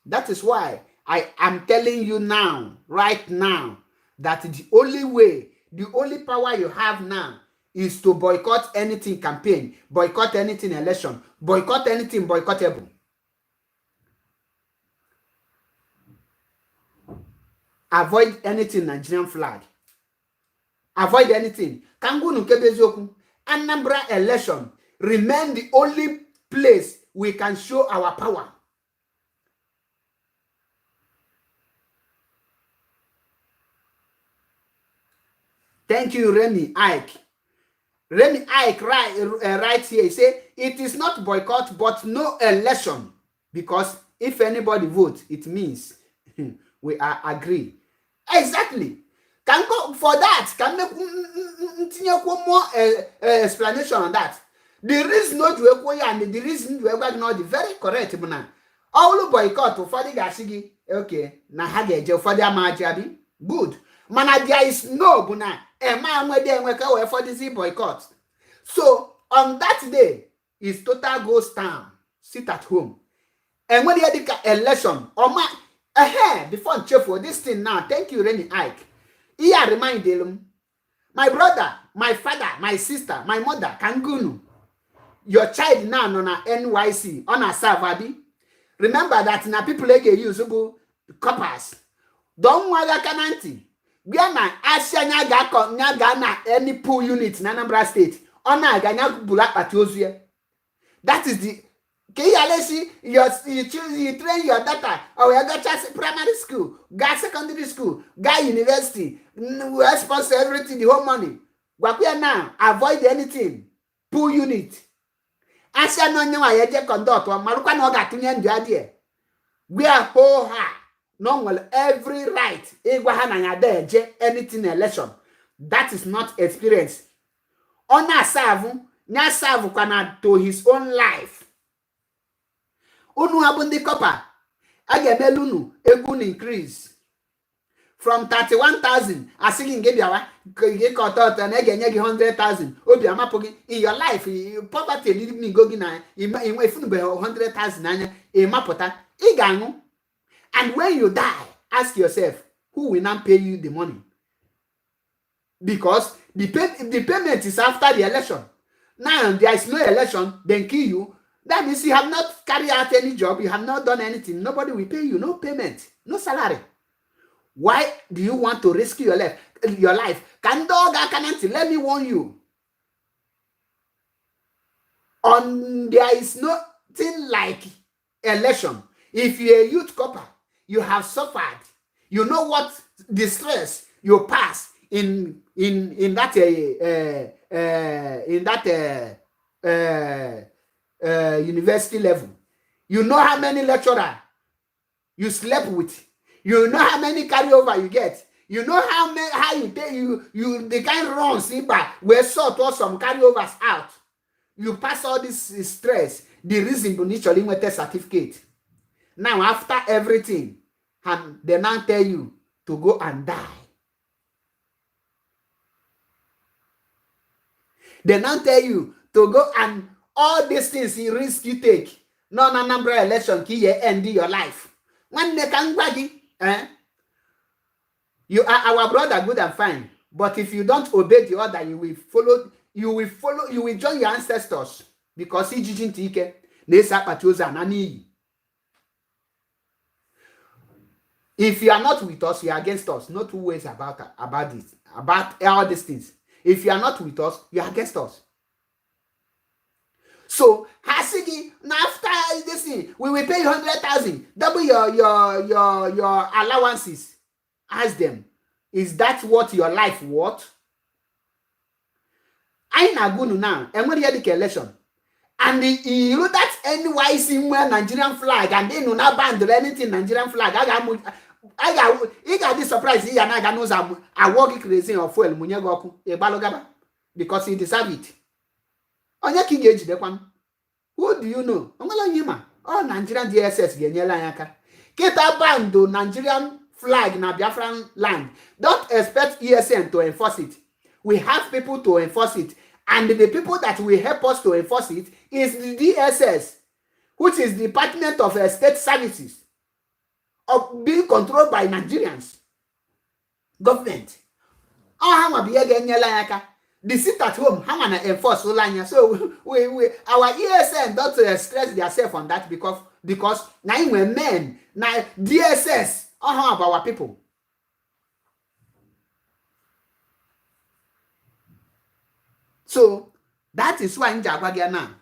That is why I am telling you now, right now, that the only way, the only power you have now is to boycott anything campaign, boycott anything election, boycott anything boycottable. avoid anything Nigerian flag. Avoid anything. Kangunu kebezoku. Anambra election remain the only place we can show our power. Thank you, Remy Ike. Remy Ike right here, he say, it is not boycott, but no election. Because if anybody votes, it means we are agree. Exactly. Can go for that. Can make more explanation on that. The reason not to acquire and the reason to not very correct. All boycott for the gasigi. Okay. Na hage for the amajabi. Good. Mana there is no buna. A man where they work for this boycott. So on that day is total ghost town. Sit at home. And when they had the election, before cheerful this thing now. Thank you, Renny Ike. He remind them, my brother, my father, my sister, my mother, Kangunu. Your child now on a NYC on a Savabi. Remember that na people like usable coppers. Don't waga kananti. Gana Asia nyaga na any pool unit in Anambra State. Ona ganya bulak patiozie. That is the you train your daughter or you got primary school, guy secondary school, guy university, we sponsor everything, the whole money. What we are now, avoid anything. Pool unit. Asia no nyawa yeje conduct or maruka no ga tunye ndu ade. We are whole ha. No well every right. Egwa ha na nyade eje anything election. That is not experience. Ona serve, nya serve kana to his own life. Unu abundi copper. Agemelunu egun increase from 31,000. Asking give yawa get cut out and again 100,000. Obiama pogi in your life. Poverty leave me go gina. If you be 100,000 anya a mapota iganu. And when you die, ask yourself who will not pay you the money? Because the payment is after the election. Now there is no election, then kill you. That means you have not carried out any job, you have not done anything. Nobody will pay you, no payment, no salary. Why do you want to risk your life? Let me warn you. There is nothing like election. If you're a youth copper, you have suffered. You know what distress you pass in that university level. You know how many lecturer you slept with. You know how many carryover you get. You know how you pay you the kind runs back where sort or some carryovers out. You pass all this stress. The reason you need to certificate. Now after everything, and they now tell you to go and die. They now tell you to go and all these things you risk you take. Non-Anambra election ki ye end your life. When they can you are our brother, good and fine. But if you don't obey the order, you will join your ancestors. Because he jijin tike nesa patioza nani. If you are not with us, you are against us. No two ways about this, about all these things. If you are not with us, you are against us. So Hasigi, now after this thing, we will pay you 100,000, double your allowances. Ask them, is that what your life worth? I na go now, and when you had the election, and you know that NYC wear Nigerian flag, and they do not ban anything Nigerian flag. I got this surprise here, and I got knows I walk crazy or fuel Munyagoku, a balogaba, because he deserve it. Onya King the one. Who do you know? Oh, Nigerian DSS Genyela Yaka. Kita bando Nigerian flag na Biafran land. Don't expect ESN to enforce it. We have people to enforce it. And the people that will help us to enforce it is the DSS, which is the Department of State Services, of being controlled by Nigerians. Government. Oh, the sit at home, how can I enforce Olanya? So our ESN don't stress themselves on that because now we're men, now DSS, of our people. So that is why nji agwa gị na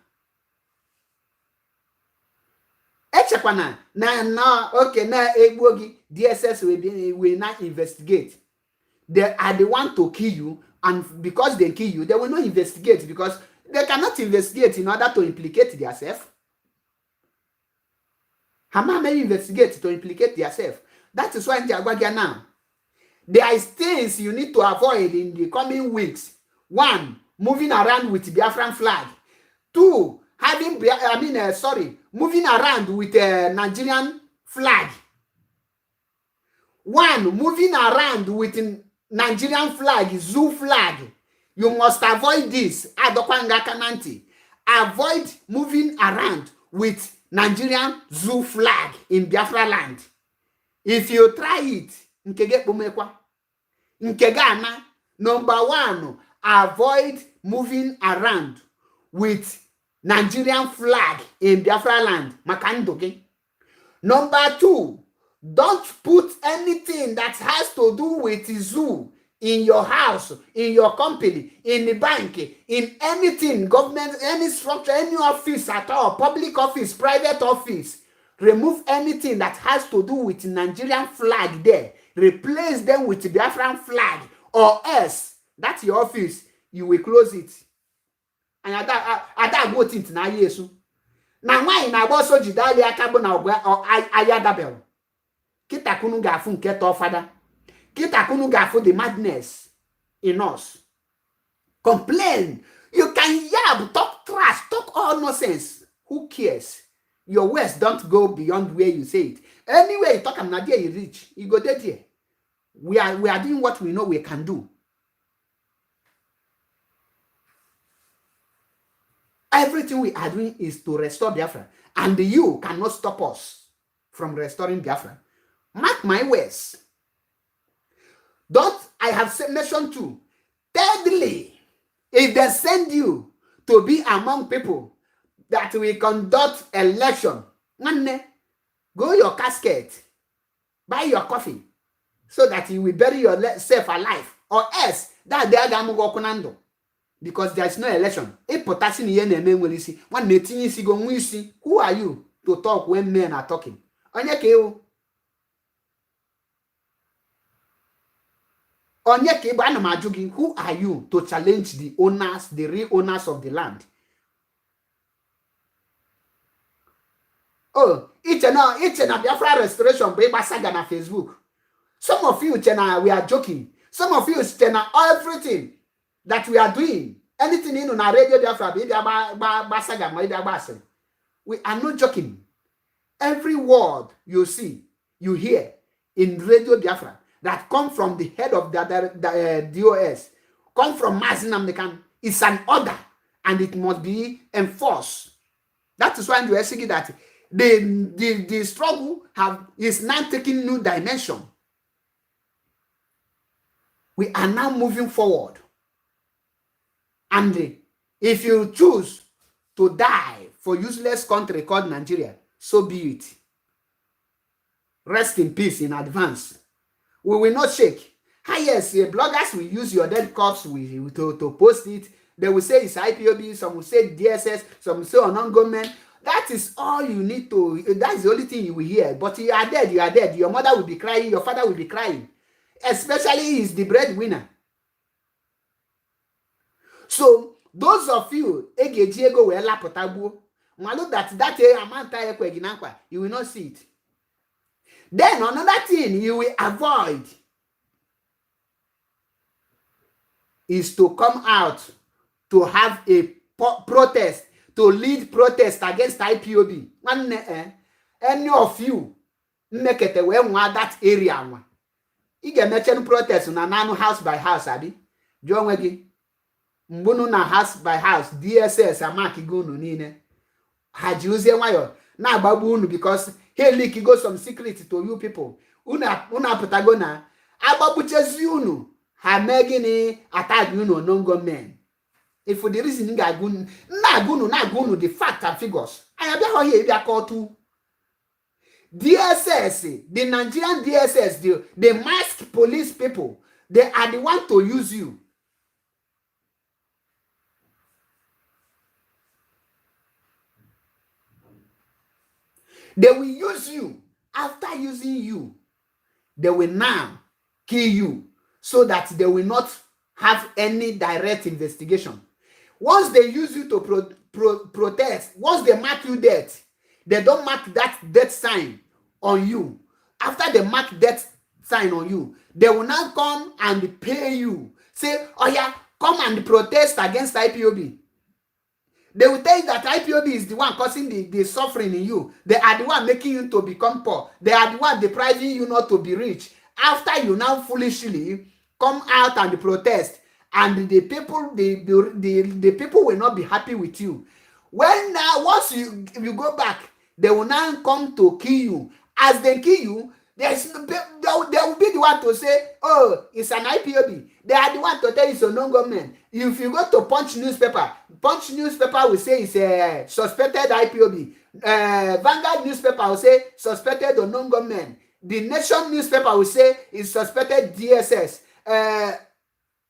echekwana na okay na egbuo gị DSS will not investigate. They are the one to kill you, and because they kill you, they will not investigate because they cannot investigate in order to implicate themselves. Hama may investigate to implicate themselves. That is why now there are things you need to avoid in the coming weeks. 1, moving around with Biafran flag. 2, moving around with a Nigerian flag. 1, moving around with Nigerian flag, zoo flag. You must avoid this. Avoid moving around with Nigerian zoo flag in Biafra land. If you try it, number 1, avoid moving around with Nigerian flag in Biafra land. Number 2, don't put anything that has to do with zoo in your house, in your company, in the bank, in anything, government, any structure, any office at all, public office, private office. Remove anything that has to do with Nigerian flag there. Replace them with the Biafran flag, or else that's your office, you will close it. And I go it na yesu. Na why na boso jidali akabo na or ayadabel. Kita kunu gafu nke to father. Kita kunu gafu the madness in us. Complain. You can yab, talk trash, talk all nonsense. Who cares? Your words don't go beyond where you say it. Anyway, you talk and nadia you reach. You go dead here. We are doing what we know we can do. Everything we are doing is to restore Biafra. And you cannot stop us from restoring Biafra. Mark my words. I have mentioned too. Thirdly, if they send you to be among people that will conduct election, go your casket, buy your coffee, so that you will bury yourself alive, or else that they are going because there is no election. Who are you to talk when men are talking? Who are you to challenge the owners, the real owners of the land? Oh, it's a Biafra restoration saga na Facebook. Some of you, we are joking. Some of you, everything that we are doing, anything in our radio Biafra, we are not joking. Every word you see, you hear in radio Biafra that come from the head of the DOS, come from Mazi Nnamdi Kanu, it's an order and it must be enforced. That is why we are saying that the struggle is now taking new dimension. We are now moving forward. And if you choose to die for useless country called Nigeria, so be it. Rest in peace in advance. We will not shake. Yes, bloggers will use your dead corpse to post it. They will say it's IPOB, some will say DSS, some will say unknown government. That is all you need to, that is the only thing you will hear. But you are dead, you are dead. Your mother will be crying, your father will be crying. Especially he's the breadwinner. So, those of you, Egejiego Wela Potabu, look that amount you will not see it. Then another thing you will avoid is to come out to have a protest, to lead protest against IPOB. Any of you make it that area. You can mention protest na house by house, abi. John Wegi. Mbunu na house by house, DSS amaki gunu nine. Hajuze wayo na babu unu because he leak go some secret to you people. Una patagona ababu chezi unu ha megini attack you no government. If for the reason na gunu the fact and figures. I be how here be call to DSS, the Nigerian DSS, the masked police people, they are the one to use you. They will use you. After using you, they will now kill you so that they will not have any direct investigation. Once they use you to protest, once they mark you dead, they don't mark that death sign on you. After they mark death sign on you, they will now come and pay you. Say, oh yeah, come and protest against IPOB. They will tell you that IPOB is the one causing the suffering in you. They are the one making you to become poor. They are the one depriving you not to be rich. After you now foolishly come out and protest, and the people, the people will not be happy with you. When now, once you go back, they will now come to kill you. As they kill you, they will be the one to say, oh, it's an IPOB. They are the one to tell you it's a non-government. If you go to Punch newspaper will say it's a suspected IPOB. Vanguard newspaper will say suspected or non-government. The Nation newspaper will say it's suspected DSS.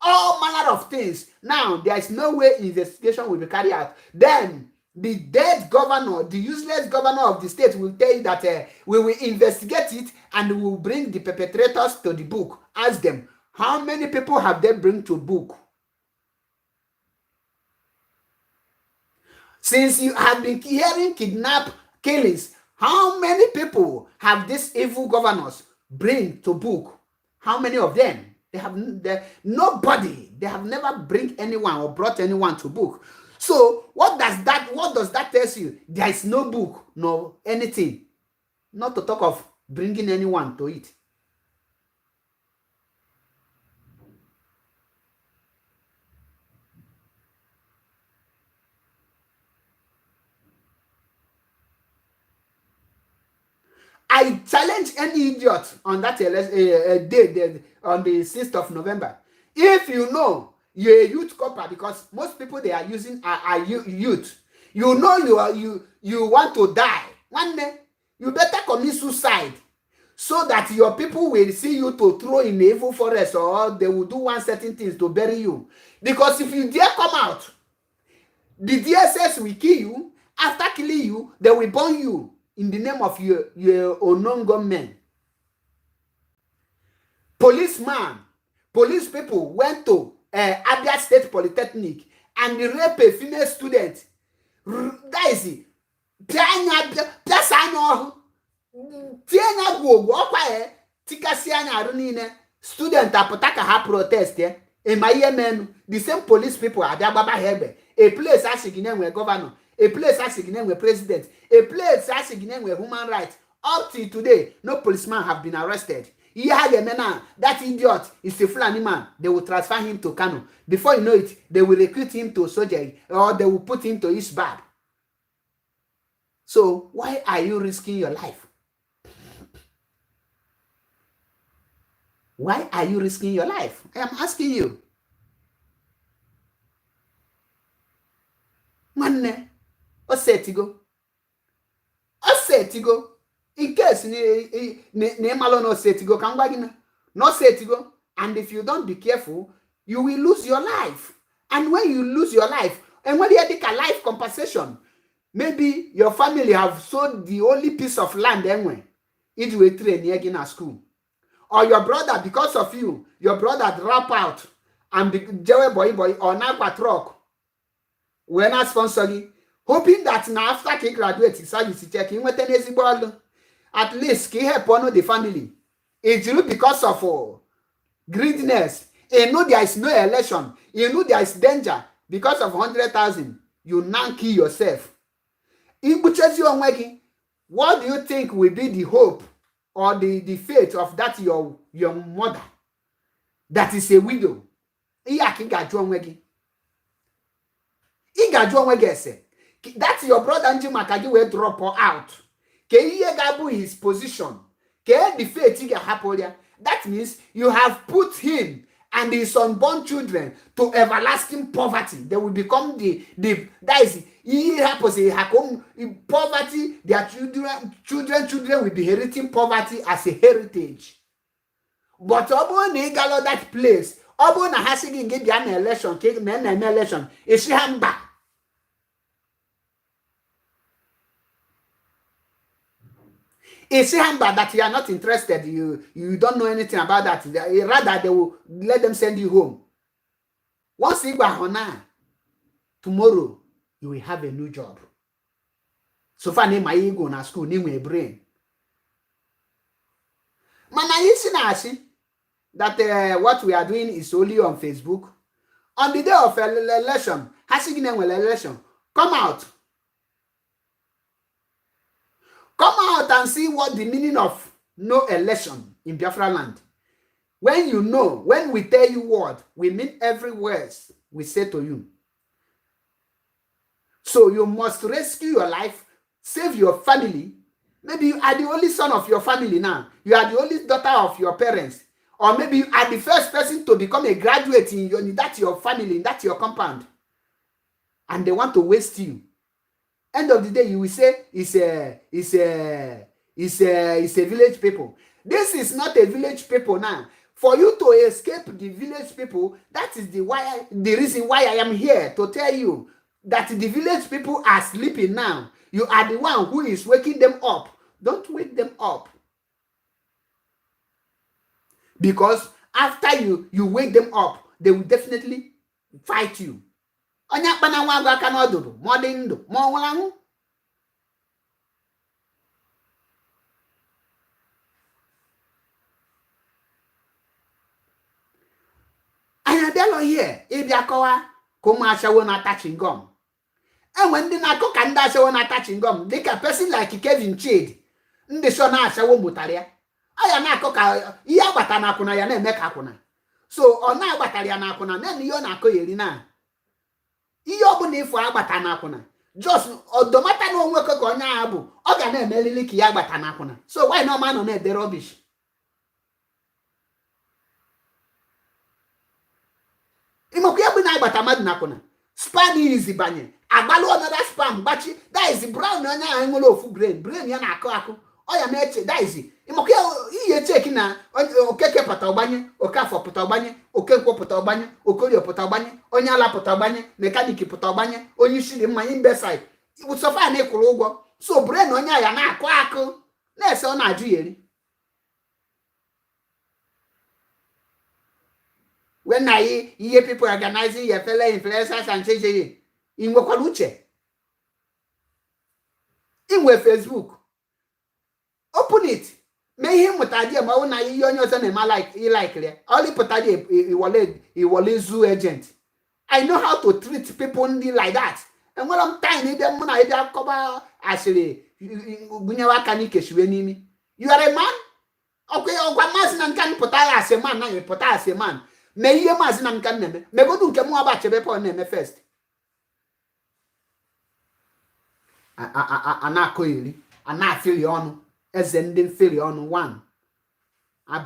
All manner of things. Now, there is no way investigation will be carried out. Then, the dead governor, the useless governor of the state will tell you that we will investigate it and we will bring the perpetrators to the book. Ask them, how many people have they bring to book? Since you have been hearing kidnap killings, how many people have these evil governors bring to book? How many of them? Nobody. They have never bring anyone or brought anyone to book. So what does that tell you? There is no book, no anything. Not to talk of bringing anyone to it. I challenge any idiot on that day, on the 6th of November. If you know you're a youth corper, because most people they are using are youth. You know you want to die. One day, you better commit suicide so that your people will see you to throw in the evil forest, or they will do one certain things to bury you. Because if you dare come out, the DSS will kill you. After killing you, they will burn you in the name of your unknown government. Police people went to Abia State Polytechnic and they raped a female student. That is it. Student apotaka ha protest in my men. The same police people are there baba hebe. A place as a governor. A place as a president, a place as a human rights. Up till today, no policeman have been arrested. That idiot is a Fulani man. They will transfer him to Kano. Before you know it, they will recruit him to Soja, or they will put him to Isbad. So why are you risking your life? Why are you risking your life? I am asking you. Manne. Osetigo. In case no setigo can wagina. No setigo. And if you don't be careful, you will lose your life. And when you lose your life, and when you take a life compensation, maybe your family have sold the only piece of land anyway. It will train in school. Or your brother, because of you, your brother drop out and be Jewe boy or Nagwa truck. When I sponsor you, hoping that now after he graduates, service checking with an at least he help one of the family. It's because of greediness. You know there is no election. You know there is danger. Because of 100,000, you now kill yourself. What do you think will be the hope or the fate of that your mother that is a widow? That's your brother Njimakagi will drop her out. His position. That means you have put him and his unborn children to everlasting poverty. They will become that is poverty. Their children will be inheriting poverty as a heritage. But that place, election, is back. It's humble that you are not interested. You don't know anything about that. Rather, they will let them send you home. Once you go now, tomorrow you will have a new job. So far, name my ego na school, name my brain. Mana you that what we are doing is only on Facebook. On the day of election, election, come out. Come out and see what the meaning of no election in Biafra land. When you know, when we tell you what, we mean every word we say to you. So you must rescue your life, save your family. Maybe you are the only son of your family now. You are the only daughter of your parents. Or maybe you are the first person to become a graduate in that your family, in that your compound. And they want to waste you. End of the day, you will say it's a village people. This is not a village people now. For you to escape the village people, that is the reason why I am here to tell you that the village people are sleeping now. You are the one who is waking them up. Don't wake them up. Because after you wake them up, they will definitely fight you. Anya kpana nwa agwa aka n'ọdụdụ ma ọ dị ndụ ma ọ nwụrụ anwụ. Anyị abịala here ịbịa kọwa ka ụmụ achawo na-ata chingom. Enwe ndị na-akọ ka ndị achawo na-ata chingom dịka person like Kevin Chidi ndị so na-achawo mụtara ya. Aya na-akọ ka ihe agbata na akwụna ya na-eme ka akwụna. So ọ na-agbatara ya na akwụna na ihe ọ na-akọ ya eri na ihe ọ bụla ifo agbata na akwụna. Just odomata na onwe ka onye a bụ ọ ga na-emelili ka ya agbata na akwụna. So why no man na-ede rubbish? Imokwu ya bụ na agbata mmadụ na akwụna. Spam izi banye agbalụ another spam gbachi. That is brown onye a nwere ofu brain ya na-akụ akụ. Ọ ya na-eche that is imokwu ya ihe cheki na okeke pụta ọgbanye, okafọ pụta ọgbanye, okenkwọ pụta ọgbanye, okorio pụta ọgbanye, onye ala pụta ọgbanye, mekaniki pụta ọgbanye, onye isi dị mmanya imbeside. Sofa na-ekwuru ụgwọ. So brain onye ya na-akụ akụ na-ese ọ na-ajụ ya eri. When I hear people organizing your fellow influencers and change in Wakaluche, in Facebook, open it. May him with idea, my own like only put a wallet zoo agent. I know how to treat people like that. And when I'm tiny, them when I cover actually, you are a man? Okay, or can put as a man, now you put as a man. May you mas nan kan neme. Me go do kemu aba chebe po neme first. Ana koyiri, ana fili onu, ezendin fili onu one. Ag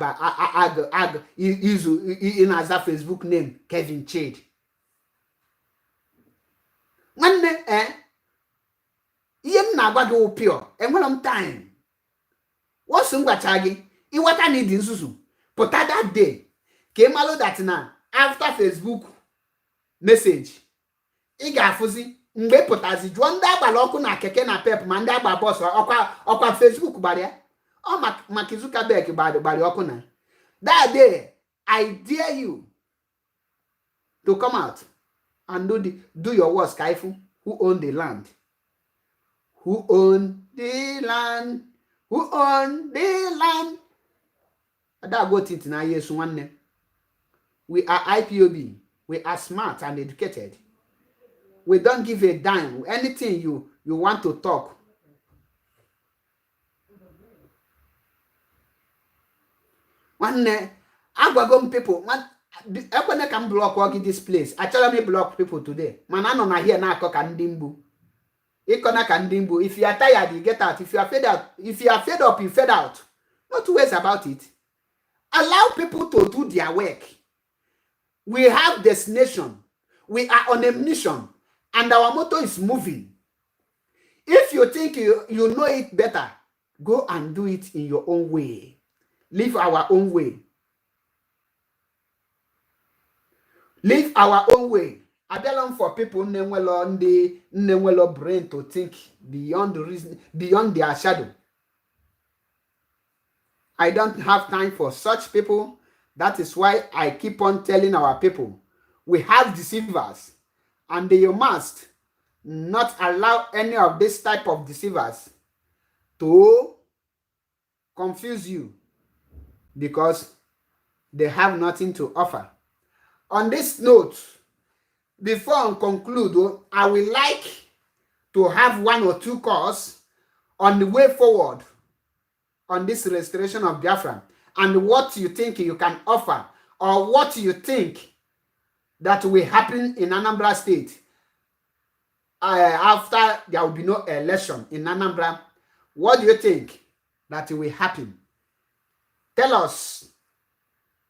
izu in aza Facebook name Kevin Chidi. Nwanne ihe na agwa gị opio, enwere m time. Wosu ngwacha gị, iwata need nzuzu. Pụta that day. Kemalo that na after Facebook message ị ga-afụzi mgbe pụtazi jụọ ndị agbala ọkụ na keke na pep ma ndị agba bọs ọkwa Facebook gbara ya ọ Mark Zuckerberg gbara ọkụ na that day I dare you to come out and do your worst kaifu. Who own the land? Who own the land? Who own the land? Ada go tint na yesu nwanne. We are IPOB. We are smart and educated. We don't give a dime. Anything you want to talk. One agwagom people. Ekwene can block work in this place. Actually, me block people today. Man, I know here na ka ndimbu. Ikona ka ndimbu. If you are tired, you get out. If you are fed out, if you are fed up, you fed out. Not two ways about it. Allow people to do their work. We have destination. We are on a mission. And our motto is moving. If you think you know it better, go and do it in your own way. Live our own way. Live our own way. I belong for people on the brain to think beyond the reason, beyond their shadow. I don't have time for such people. That is why I keep on telling our people, we have deceivers, and you must not allow any of this type of deceivers to confuse you, because they have nothing to offer. On this note, before I conclude, I would like to have 1 or 2 calls on the way forward on this restoration of Biafra, and what you think you can offer, or what you think that will happen in Anambra State after there will be no election in Anambra. What do you think that will happen? Tell us.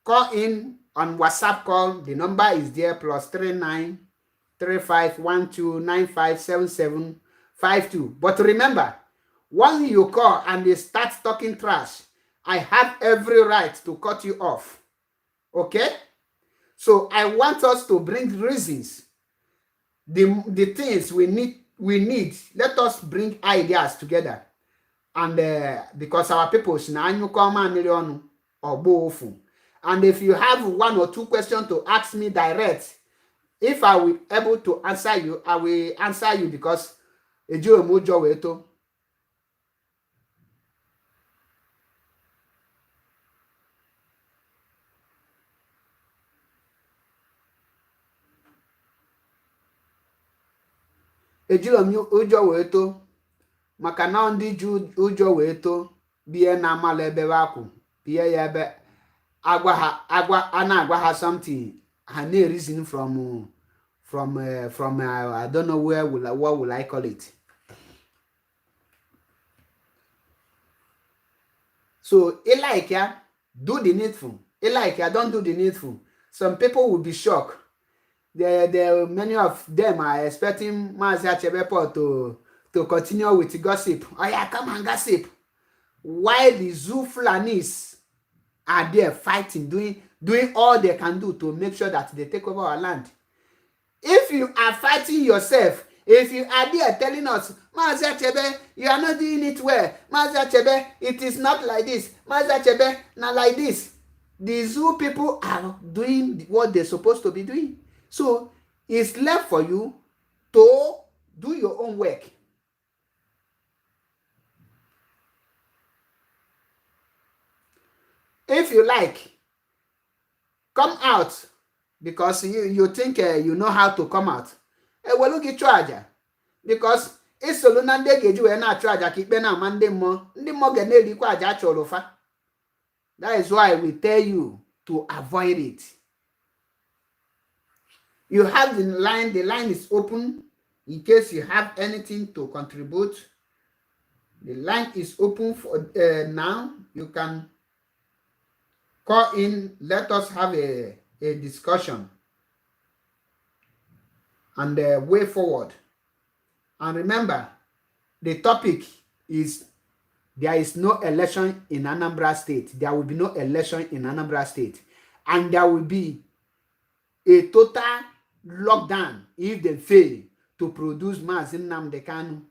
Call in on WhatsApp call. The number is there, +39 3512957752. But remember, once you call and they start talking trash, I have every right to cut you off. Okay? So I want us to bring reasons, the things we need. Let us bring ideas together. And because our people, and if you have 1 or 2 questions to ask me direct, if I will able to answer you, I will answer you, because ejo mojo weto. Ejilo mi ụjọ wee too, maka na ndị ji ụjọ wee too bie na amala ebe akwụ bie ya ebe a na-agwa ha something, ha na-reason from I don't know what will I call it. So like ya, do the needful. Like ya, don't do the needful. Some people will be shocked. Many of them are expecting Mazi Achebe to continue with gossip. Oh yeah, come and gossip. While the Zoo Fulanis are there fighting, doing all they can do to make sure that they take over our land. If you are fighting yourself, if you are there telling us, Mazi Achebe, you are not doing it well. Mazi Achebe, it is not like this. Mazi Achebe, not like this. The Zoo people are doing what they're supposed to be doing. So it's left for you to do your own work. If you like, come out, because you think you know how to come out. Well, look at charger, because it's so long they get you na charger keep na Monday more. Ndị more get na likwa aja cholofa. That is why we tell you to avoid it. You have the line is open in case you have anything to contribute. The line is open for now. You can call in, let us have a discussion and the way forward. And remember, the topic is there is no election in Anambra State. There will be no election in Anambra State. And there will be a total lockdown if they fail to produce Mazi Nnamdi Kanu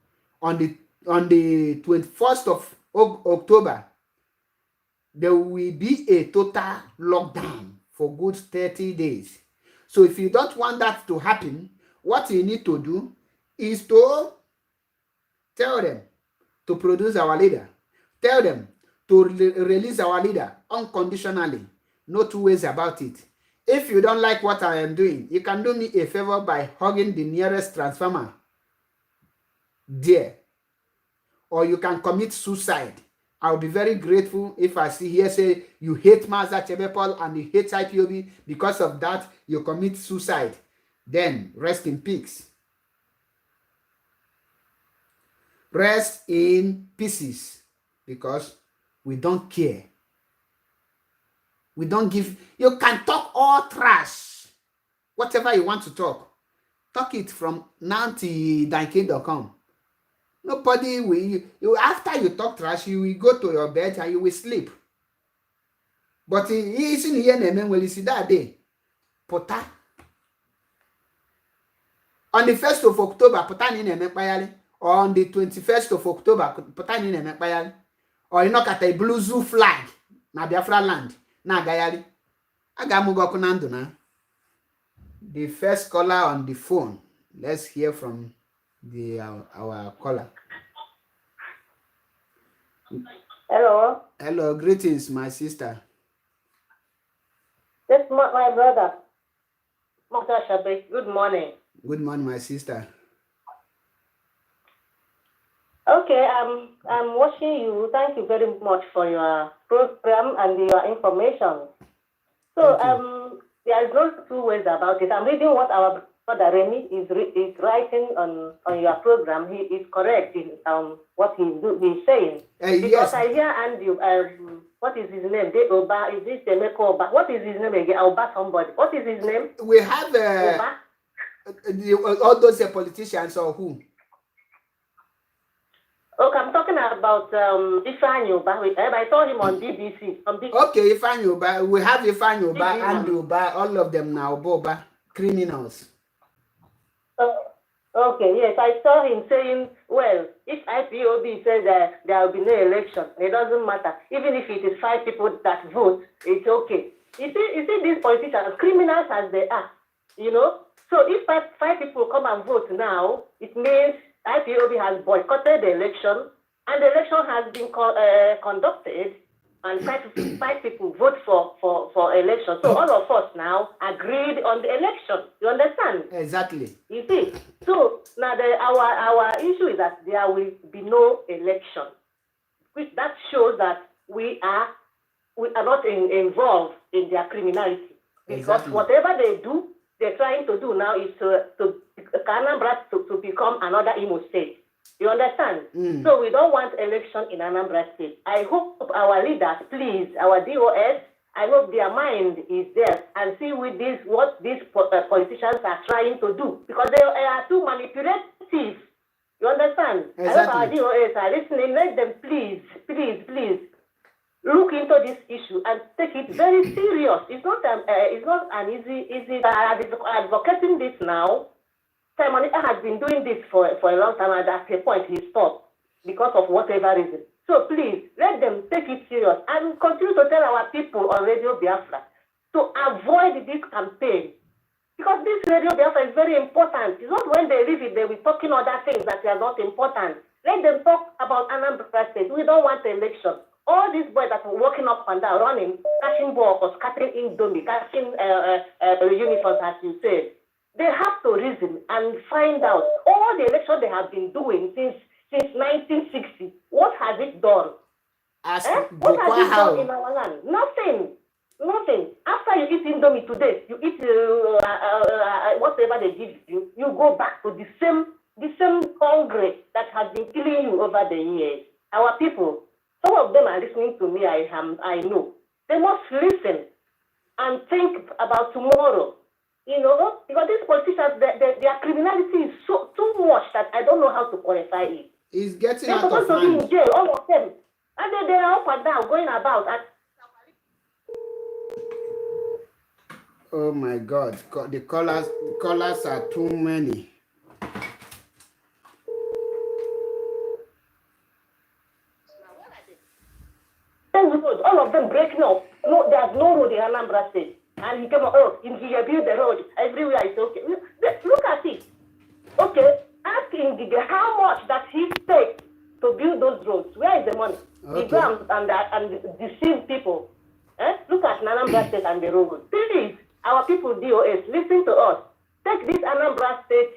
on the 21st of October. There will be a total lockdown for good 30 days. So if you don't want that to happen, what you need to do is to tell them to produce our leader. Tell them to release our leader unconditionally. No two ways about it. If you don't like what I am doing, you can do me a favor by hugging the nearest transformer there. Or you can commit suicide. I'll be very grateful if I see here say you hate Mazi Achebe Paul and you hate IPOB. Because of that, you commit suicide. Then rest in peace. Rest in pieces. Because we don't care. We don't give. You can talk all trash. Whatever you want to talk. Talk it from now to danke.com. Nobody will. After you talk trash, you will go to your bed and you will sleep. But he's in here and when you see that day, Pota. On the 1st of October, Pota ni Payali. Or on the 21st of October, Pota ni Payali. Or you knock at a blue zoo flag. na Biafra land na-agagharị a ga-amụ gị ọkụ na ndụ na. The first caller on the phone. Let's hear from our caller. Hello. Hello, greetings, my sister. This is my brother. Mother Shabe. Good morning. Good morning, my sister. Okay, I'm watching you. Thank you very much for your program and your information. So there is no two ways about it. I'm reading what our brother Remy is writing on your program. He is correct in what he's saying. Because yes. I hear Andy, what is his name? Oba, is this Emeka Oba? What is his name again? Oba somebody. What is his name? We have all those politicians or who? Okay, I'm talking about Ifeanyi Uba. I saw him on BBC. Okay, Ifeanyi Uba. We have Ifeanyi Uba and Uba, all of them now, Boba, criminals. Okay, yes, I saw him saying, well, if IPOB says that there will be no election, it doesn't matter. Even if it is 5 people that vote, it's okay. You see these politicians, criminals as they are, you know? So if 5 people come and vote now, it means IPOB has boycotted the election, and the election has been conducted, and 5 people vote for election. So all of us now agreed on the election. You understand? Exactly. You see? So now our issue is that there will be no election, which that shows that we are not involved in their criminality. Because exactly. Whatever they do, they're trying to do now is to Anambra to become another Imo state. You understand? So we don't want election in Anambra state. I hope our leaders, please, our DOS, I hope their mind is there and see with this what these politicians are trying to do, because they are too manipulative. You understand? Exactly. I hope our DOS are listening. Let them please look into this issue and take it very serious. It's not an easy. Advocating this now. Simon has been doing this for a long time, and at a point he stopped because of whatever reason. So please let them take it serious and continue to tell our people on Radio Biafra to avoid this campaign, because this Radio Biafra is very important. It's not when they leave it they will talking other things that are not important. Let them talk about Anambra State. We don't want election. All these boys that are walking up and down, running, catching balls, or scattering indomie, catching uniforms, as you said, they have to reason and find out all the elections they have been doing since 1960. What has it done? What has it done in our land? Nothing. After you eat indomie today, you eat whatever they give you, you go back to the same hungry that has been killing you over the years. Our people, some of them are listening to me, I know. They must listen and think about tomorrow. You know, because these politicians, their criminality is so too much that I don't know how to qualify it. It's getting They're out of hand. supposed to be in jail, all of them. And they are up and down, going about. Oh my God, the callers are too many. All of them breaking up. No, there's no road in Anambra State. And he came out, he built the road. Everywhere is okay. Look at it. Okay, ask Ngige how much that he takes to build those roads. Where is the money? Okay. The ground and deceive people. Look at Anambra State and the road. Please, our people, DOS, listen to us. Take this Anambra State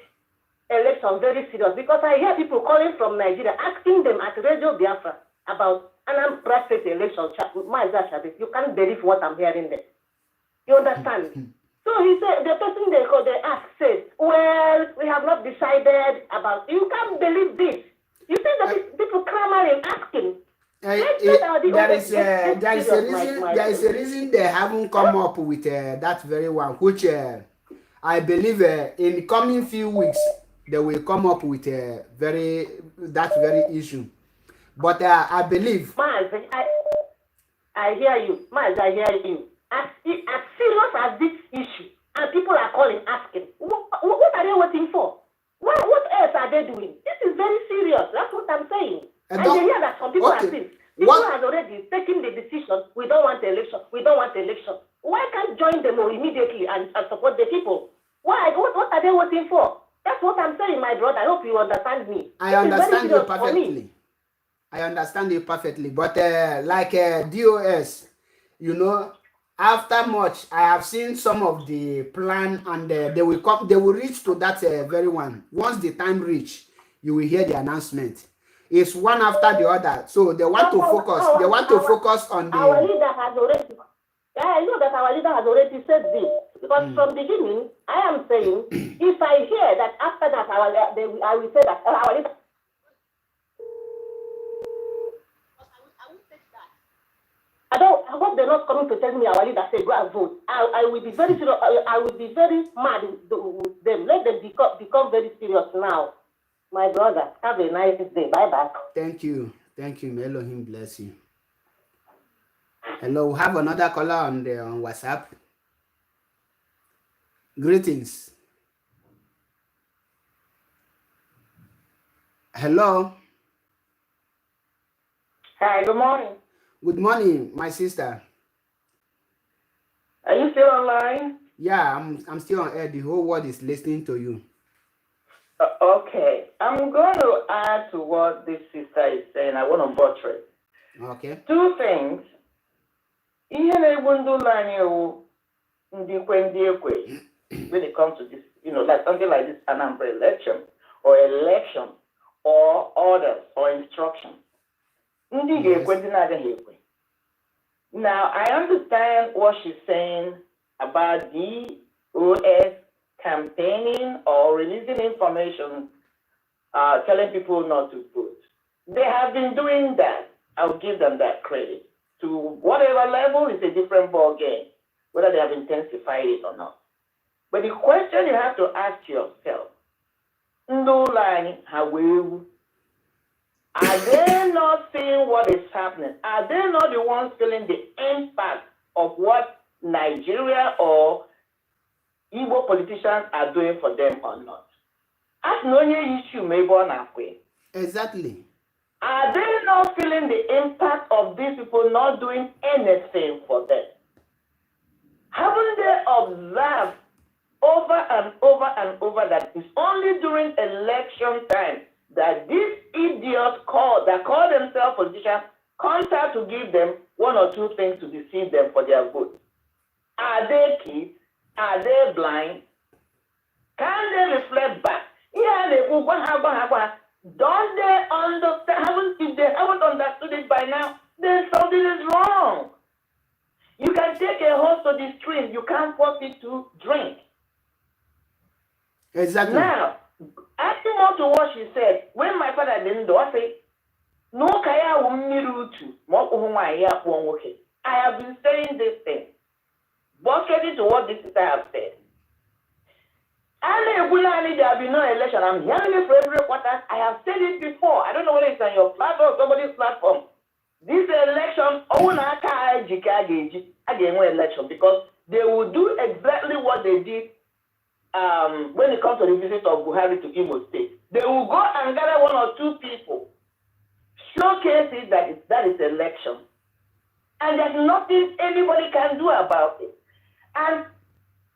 election very serious, because I hear people calling from Nigeria asking them at Radio Biafra about Anambra State election. You can't believe what I'm hearing there. You understand? So he said, the person they asked said, well, we have not decided about. You can't believe this. You see the people clamoring, asking. There is a reason they haven't come up with that very one, which I believe in the coming few weeks they will come up with that very issue. But I believe. Miles, I hear you. Miles, I hear you. As serious as this issue, and people are calling, asking, what are they waiting for? What else are they doing? This is very serious. That's what I'm saying. And they hear that some people are saying, People has already taken the decision, we don't want election, we don't want election. Why can't join them immediately and support the people? Why? What are they waiting for? That's what I'm saying, my brother. I hope you understand me. I understand you perfectly. I understand you perfectly. But like DOS, you know, after much, I have seen some of the plan, and they will come. They will reach to that very one. Once the time reach, you will hear the announcement. It's one after the other. So they want to focus. They want to focus on the. Our leader has already. Yeah, I know that our leader has already said this. Because from the beginning, I am saying, if I hear that after that, I will say that our leader. I hope they're not coming to tell me our leader say go and vote. I will be very serious. I will be very mad with them. Let them become very serious now. My brother, have a nice day. Bye bye. Thank you. Thank you. May Elohim bless you. Hello, we have another caller on WhatsApp. Greetings. Hello. Hi, good morning. Good morning, my sister. Are you still online? Yeah, I'm still on air. The whole world is listening to you. Okay. I'm going to add to what this sister is saying. I want to buttress. Okay. Two things. When it comes to this, like something like this Anambra election or orders or instructions. Yes. Now, I understand what she's saying about DOS campaigning or releasing information, telling people not to vote. They have been doing that. I'll give them that credit. To whatever level, it's a different ball game, whether they have intensified it or not. But the question you have to ask yourself, are they not seeing what is happening? Are they not the ones feeling the impact of what Nigeria or Igbo politicians are doing for them or not? That's no issue, maybe on. Exactly. Are they not feeling the impact of these people not doing anything for them? Haven't they observed over and over and over that it's only during election time that these idiots that call themselves politicians comes out to give them one or two things to deceive them for their vote? Are they kids? Are they blind? Can they reflect back? Don't they understand? If they haven't understood it by now, then something is wrong. You can take a horse to the stream, you can't force it to drink. Exactly. Now, adding on to what she said, when my father didn't do, I say, no kaya umirutu, I have been saying this thing. But credit to what this sister have said. There will be no election. I'm hearing it for every quarter. I have said it before. I don't know whether it's on your platform or somebody's platform. This election, election, because they will do exactly what they did when it comes to the visit of Buhari to Imo State. They will go and gather one or two people, showcase it that is election, and there's nothing anybody can do about it. And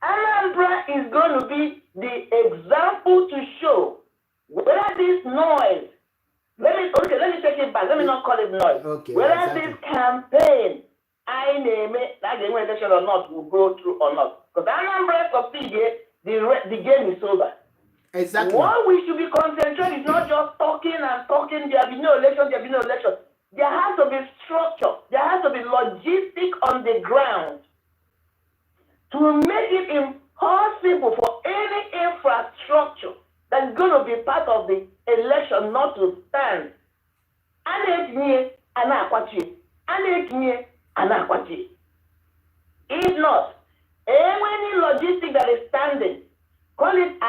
Anambra is going to be the example to show whether this noise, let me take it back, let me not call it noise, okay, whether exactly. This campaign, I name it, like the election or not, will go through or not. Because Anambra succeed, the game is over. Exactly. What we should be concentrating is not just talking and talking, there will be no election, there will be no election. There has to be structure, there has to be logistics on the ground to make it impossible for any infrastructure that's going to be part of the election not to stand. If not, any logistic that is standing, call it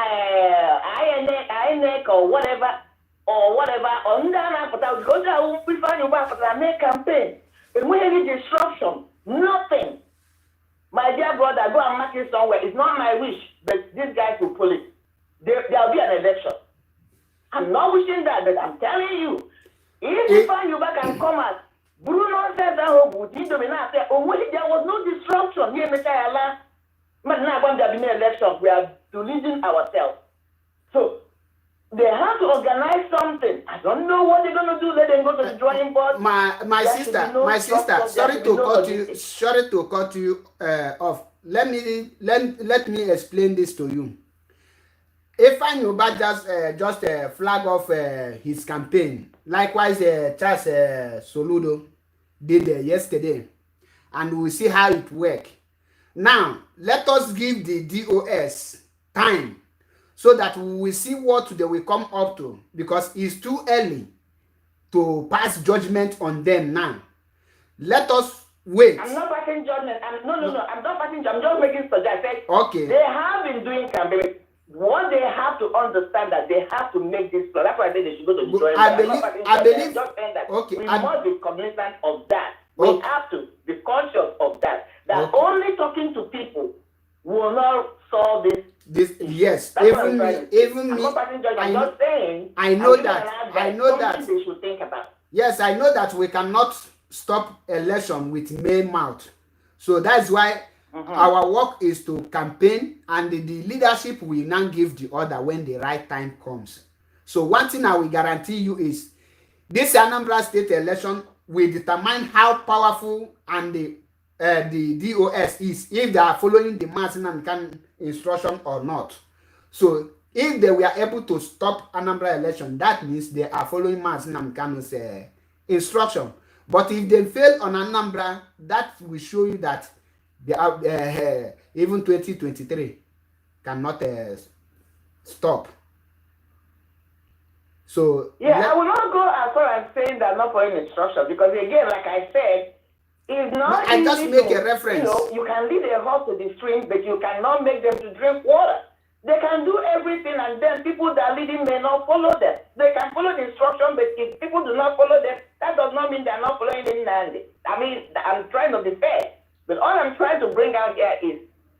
INEC or whatever, make campaign. And when any disruption, nothing. My dear brother, go and mark it somewhere. It's not my wish, but these guys will pull it. There'll be an election. I'm not wishing that, but I'm telling you, if you find you back and come out, Bruno says that there was no disruption here, Mr. But now when there be elections, we are losing ourselves. So they have to organize something. I don't know what they're gonna do. Let them go to the drawing board. My sister, sorry to cut you off. Let me explain this to you. Ifeanyi Ubah just flag off his campaign. Likewise, Charles Soludo did yesterday, and we see how it works. Now, let us give the DOS time so that we will see what they will come up to, because it's too early to pass judgment on them now. Let us wait. I'm not passing judgment. I'm not passing judgment. I'm just making suggestions. Okay. They have been doing campaign. What they have to understand that they have to make this plan. That's why I say they should go to the drawing board. I believe. Just saying that Okay. we must be cognizant of that. We have to be conscious of that. That only talking to people will not solve this. Yes, That's even me. I'm not passing judgment. I'm just saying. I know that. They should think about. Yes, I know that we cannot stop election with May mouth. So that's why our work is to campaign, and the leadership will now give the order when the right time comes. So one thing I will guarantee you is this Anambra State election will determine how powerful and the DOS is, if they are following the Mazi Nnamdi Kanu instruction or not. So if they were able to stop Anambra election, that means they are following Mazi Nnamdi Kanu's instruction. But if they fail on Anambra, that will show you that they are, even 2023 cannot stop. So I will not go as far as saying that not following instructions, because again, like I said, it's not I easy just make a reference. You can lead a horse to the stream, but you cannot make them to drink water. They can do everything, and then people that are leading may not follow them. They can follow the instruction, but if people do not follow them, that does not mean they're not following the Nnamdi. I mean, I'm trying to be fair, but all I'm trying to bring out here is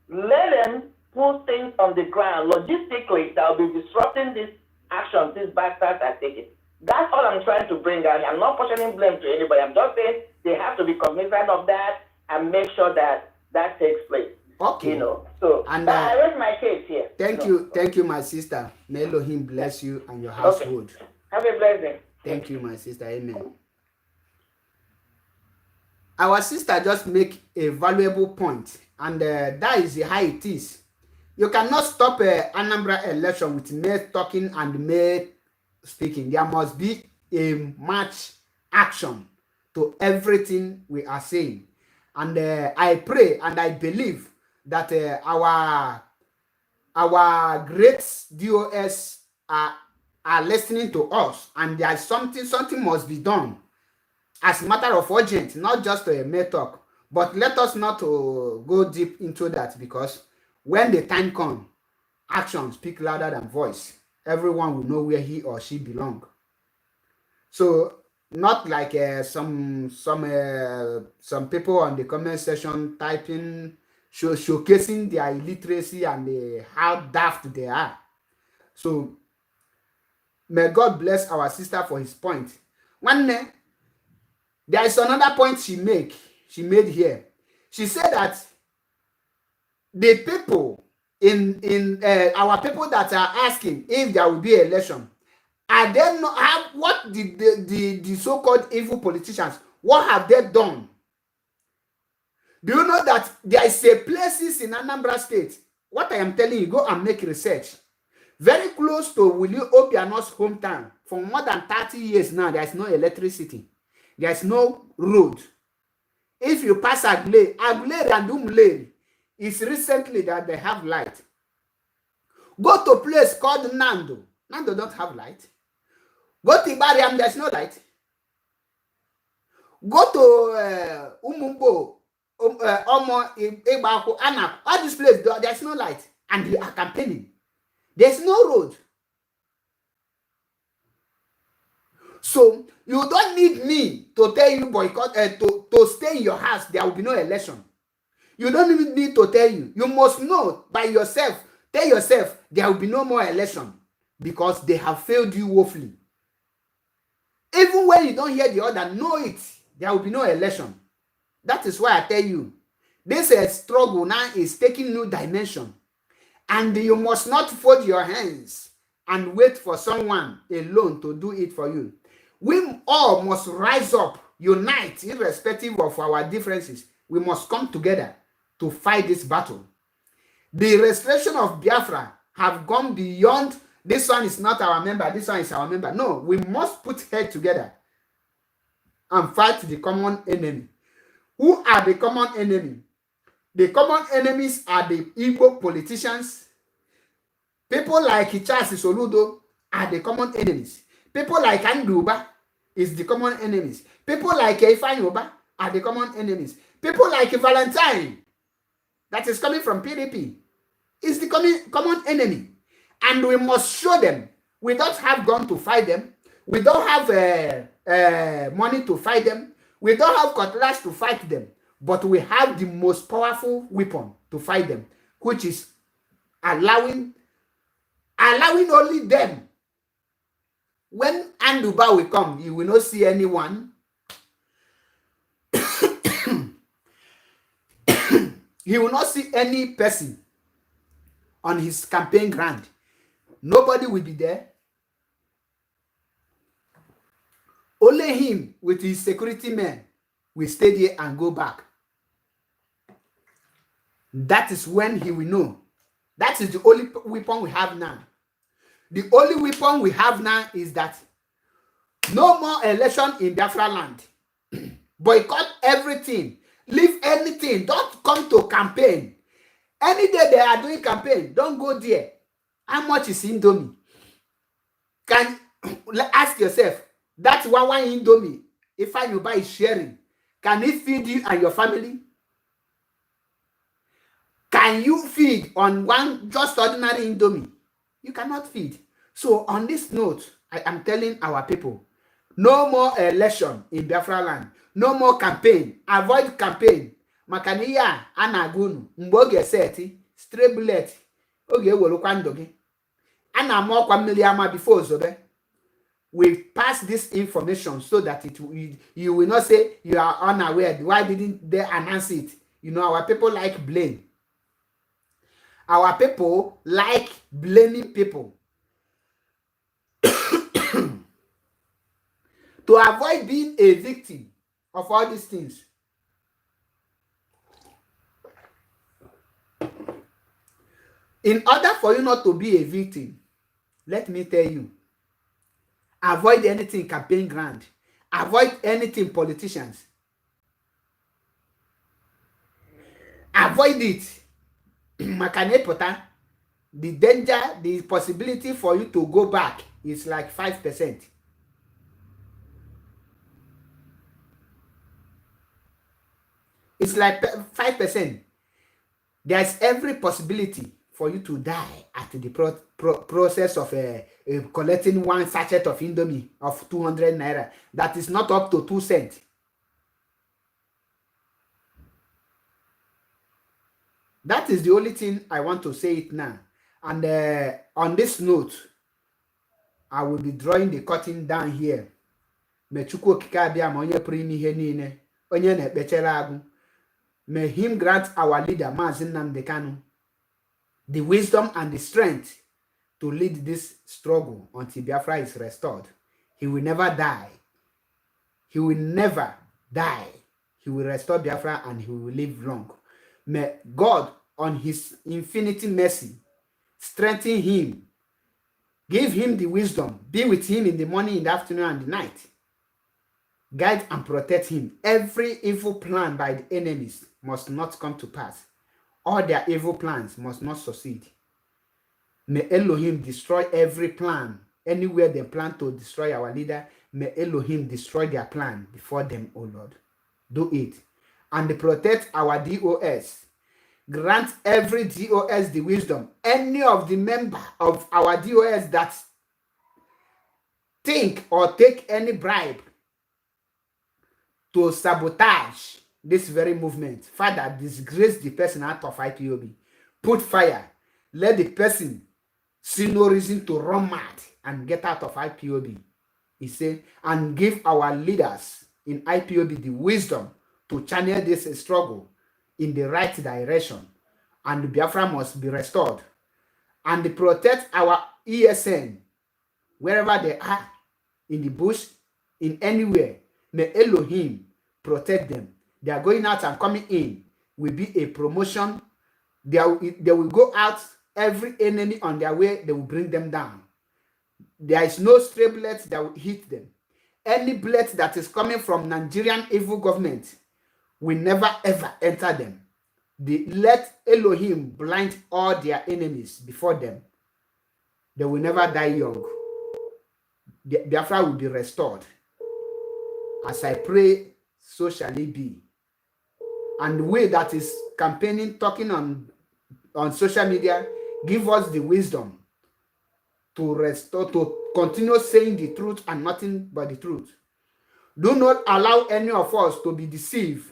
let them put things on the ground logistically that will be disrupting this action these bastards are taking. That's all I'm trying to bring out. I'm not portioning blame to anybody. I'm just saying they have to be cognizant of that and make sure that that takes place. Okay. So and I rest my case here. Thank you, my sister. May Elohim bless you and your household. Okay. Have a blessing. Thank you, my sister. Amen. Our sister just make a valuable point, and that is how it is. You cannot stop Anambra election with mere talking and mere speaking. There must be a match action to everything we are saying. And I pray and I believe that our great DOS are listening to us, and there is something must be done as a matter of urgent, not just a mere talk. But let us not go deep into that, because when the time comes, actions speak louder than voice. Everyone will know where he or she belongs. So not like some people on the comment section typing, showcasing their illiteracy and how daft they are. So may God bless our sister for his point. One day, there is another point she made here. She said that the people in our people that are asking if there will be election, are they not have what the so-called evil politicians, what have they done? Do you know that there is a places in Anambra State? What I am telling you, go and make research. Very close to Willie Obiano's hometown, for more than 30 years now, there is no electricity. There is no road. If you pass Aguleri and Umuleri, it's recently that they have light. Go to a place called Nando. Nando don't have light. Go to Ibariam, there's no light. Go to Umumbo, Omo, Ibaku, Anak, all these places, there's no light. And you are campaigning. There's no road. So you don't need me to tell you boycott, to stay in your house, there will be no election. You don't even need to tell you. You must know by yourself. Tell yourself there will be no more election, because they have failed you woefully. Even when you don't hear the order, know it. There will be no election. That is why I tell you, this struggle now is taking new dimension. And you must not fold your hands and wait for someone alone to do it for you. We all must rise up, unite, irrespective of our differences. We must come together to fight this battle. The restoration of Biafra have gone beyond, this one is not our member, this one is our member. No, we must put head together and fight the common enemy. Who are the common enemy? The common enemies are the Igbo politicians. People like Charles Soludo are the common enemies. People like Anduba is the common enemies. People like Ifeanyi are the common enemies. People like Valentine, that is coming from PDP, is the common enemy. And we must show them. We don't have gun to fight them. We don't have money to fight them. We don't have cutlass to fight them. But we have the most powerful weapon to fight them, which is allowing only them. When Anduba will come, you will not see anyone. He will not see any person on his campaign ground. Nobody will be there. Only him with his security men will stay there and go back. That is when he will know. That is the only weapon we have now. The only weapon we have now is that no more election in Biafra land. Boycott everything. Leave anything. Don't come to campaign. Any day they are doing campaign, don't go there. How much is Indomie? Can ask yourself, that's one Indomie. If you buy sharing, can it feed you and your family? Can you feed on one just ordinary Indomie? You cannot feed. So on this note, I am telling our people, no more election in Biafra land. No more campaign. Avoid campaign. Makaniya anagunu mboge seti stray bullet oge ewolukwa ndụ gị. Ana mo kwa mmiri ama before zobe. We pass this information so that you will not say you are unaware. Why didn't they announce it? You know, our people like blame. Our people like blaming people. To avoid being a victim of all these things. In order for you not to be a victim, let me tell you, avoid anything campaign ground. Avoid anything politicians. Avoid it. The danger, the possibility for you to go back is like 5%. It's like 5%. There's every possibility for you to die at the process of collecting one sachet of Indomie of 200 naira. That is not up to 2 cents. That is the only thing I want to say it now. And on this note, I will be drawing the curtain down here. May him grant our leader, Mazi Nnamdi Kanu, the wisdom and the strength to lead this struggle until Biafra is restored. He will never die. He will never die. He will restore Biafra and he will live long. May God, on his infinite mercy, strengthen him, give him the wisdom, be with him in the morning, in the afternoon, and the night. Guide and protect him. Every evil plan by the enemies must not come to pass. All their evil plans must not succeed. May Elohim destroy every plan. Anywhere they plan to destroy our leader, may Elohim destroy their plan before them, O Lord. Do it. And protect our DOS. Grant every DOS the wisdom. Any of the member of our DOS that think or take any bribe to sabotage this very movement. Father, disgrace the person out of IPOB. Put fire. Let the person see no reason to run mad and get out of IPOB. He said, and give our leaders in IPOB the wisdom to channel this struggle in the right direction, and Biafra must be restored, and protect our ESN wherever they are, in the bush, in anywhere. May Elohim protect them. They are going out and coming in will be a promotion. They will go out, every enemy on their way, they will bring them down. There is no stray bullet that will hit them. Any bullet that is coming from Nigerian evil government will never ever enter them. Let Elohim blind all their enemies before them. They will never die young. Biafra will be restored. As I pray, so shall it be. And the way that is campaigning, talking on social media, give us the wisdom to restore, to continue saying the truth and nothing but the truth. Do not allow any of us to be deceived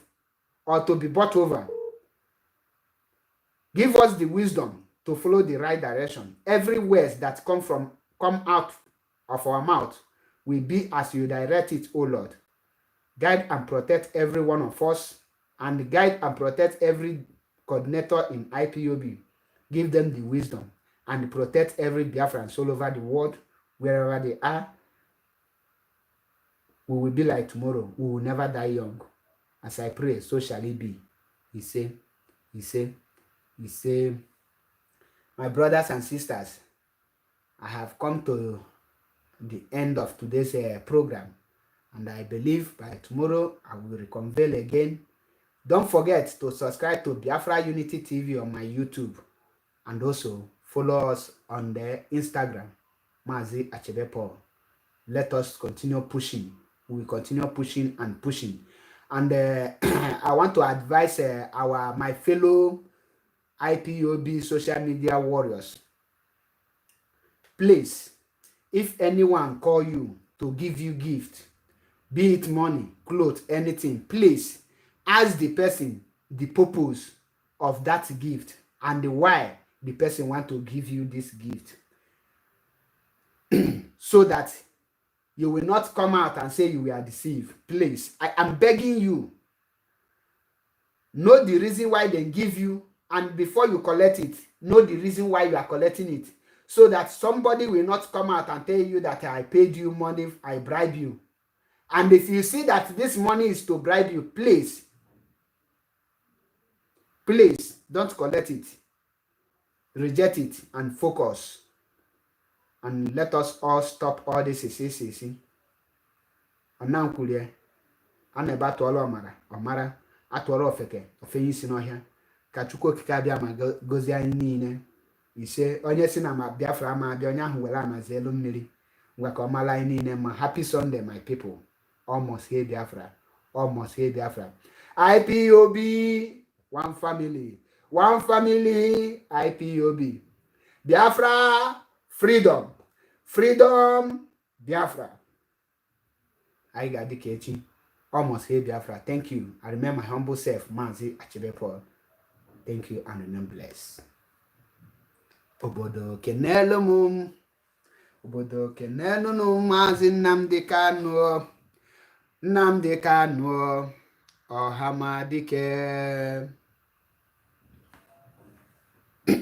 or to be bought over. Give us the wisdom to follow the right direction. Every word that come out of our mouth will be as you direct it, O Lord. Guide and protect every one of us, and guide and protect every coordinator in IPOB. Give them the wisdom and protect every Biafran all over the world, wherever they are. We will be like tomorrow. We will never die young. As I pray, so shall it be. He said, my brothers and sisters, I have come to the end of today's program, and I believe by tomorrow I will reconvene again. Don't forget to subscribe to Biafra Unity TV on my YouTube, and also follow us on the Instagram, Mazi Achebe Paul. Let us continue pushing. We will continue pushing and pushing. And I want to advise my fellow IPOB social media warriors. Please, if anyone call you to give you gift, be it money, clothes, anything, please ask the person the purpose of that gift and why the person want to give you this gift, so that you will not come out and say you were deceived. Please, I am begging you, know the reason why they give you, and before you collect it, know the reason why you are collecting it, so that somebody will not come out and tell you that I paid you money, I bribe you. And if you see that this money is to bribe you, please don't collect it. Reject it and focus. And let us all stop all this. Anankulie, aneba tuolo omara, atuoro ofeke, ofeyi si n'ọhịa. Ka Chukwu okike abịa ma gozie anyị niile. Ise, onye si na ma Biafra ama abịa, onye ahụ were amazi elu mmiri. Ngwa ka ọ mala anyị niile ma. Happy Sunday, my people. Almost here Biafra. Almost here Biafra. IPOB, one family. One family, IPOB. Biafra, freedom. Freedom, Biafra. I got the kitchen. Almost here Biafra. Thank you. I remember my humble self, Mazi Achebe Paul. Thank you and remain blessed. Obodo kenelu mum. Obodo kenelu no Mazi Nnamdi Kanu. Nnamdi Kanu. Ọhamadike.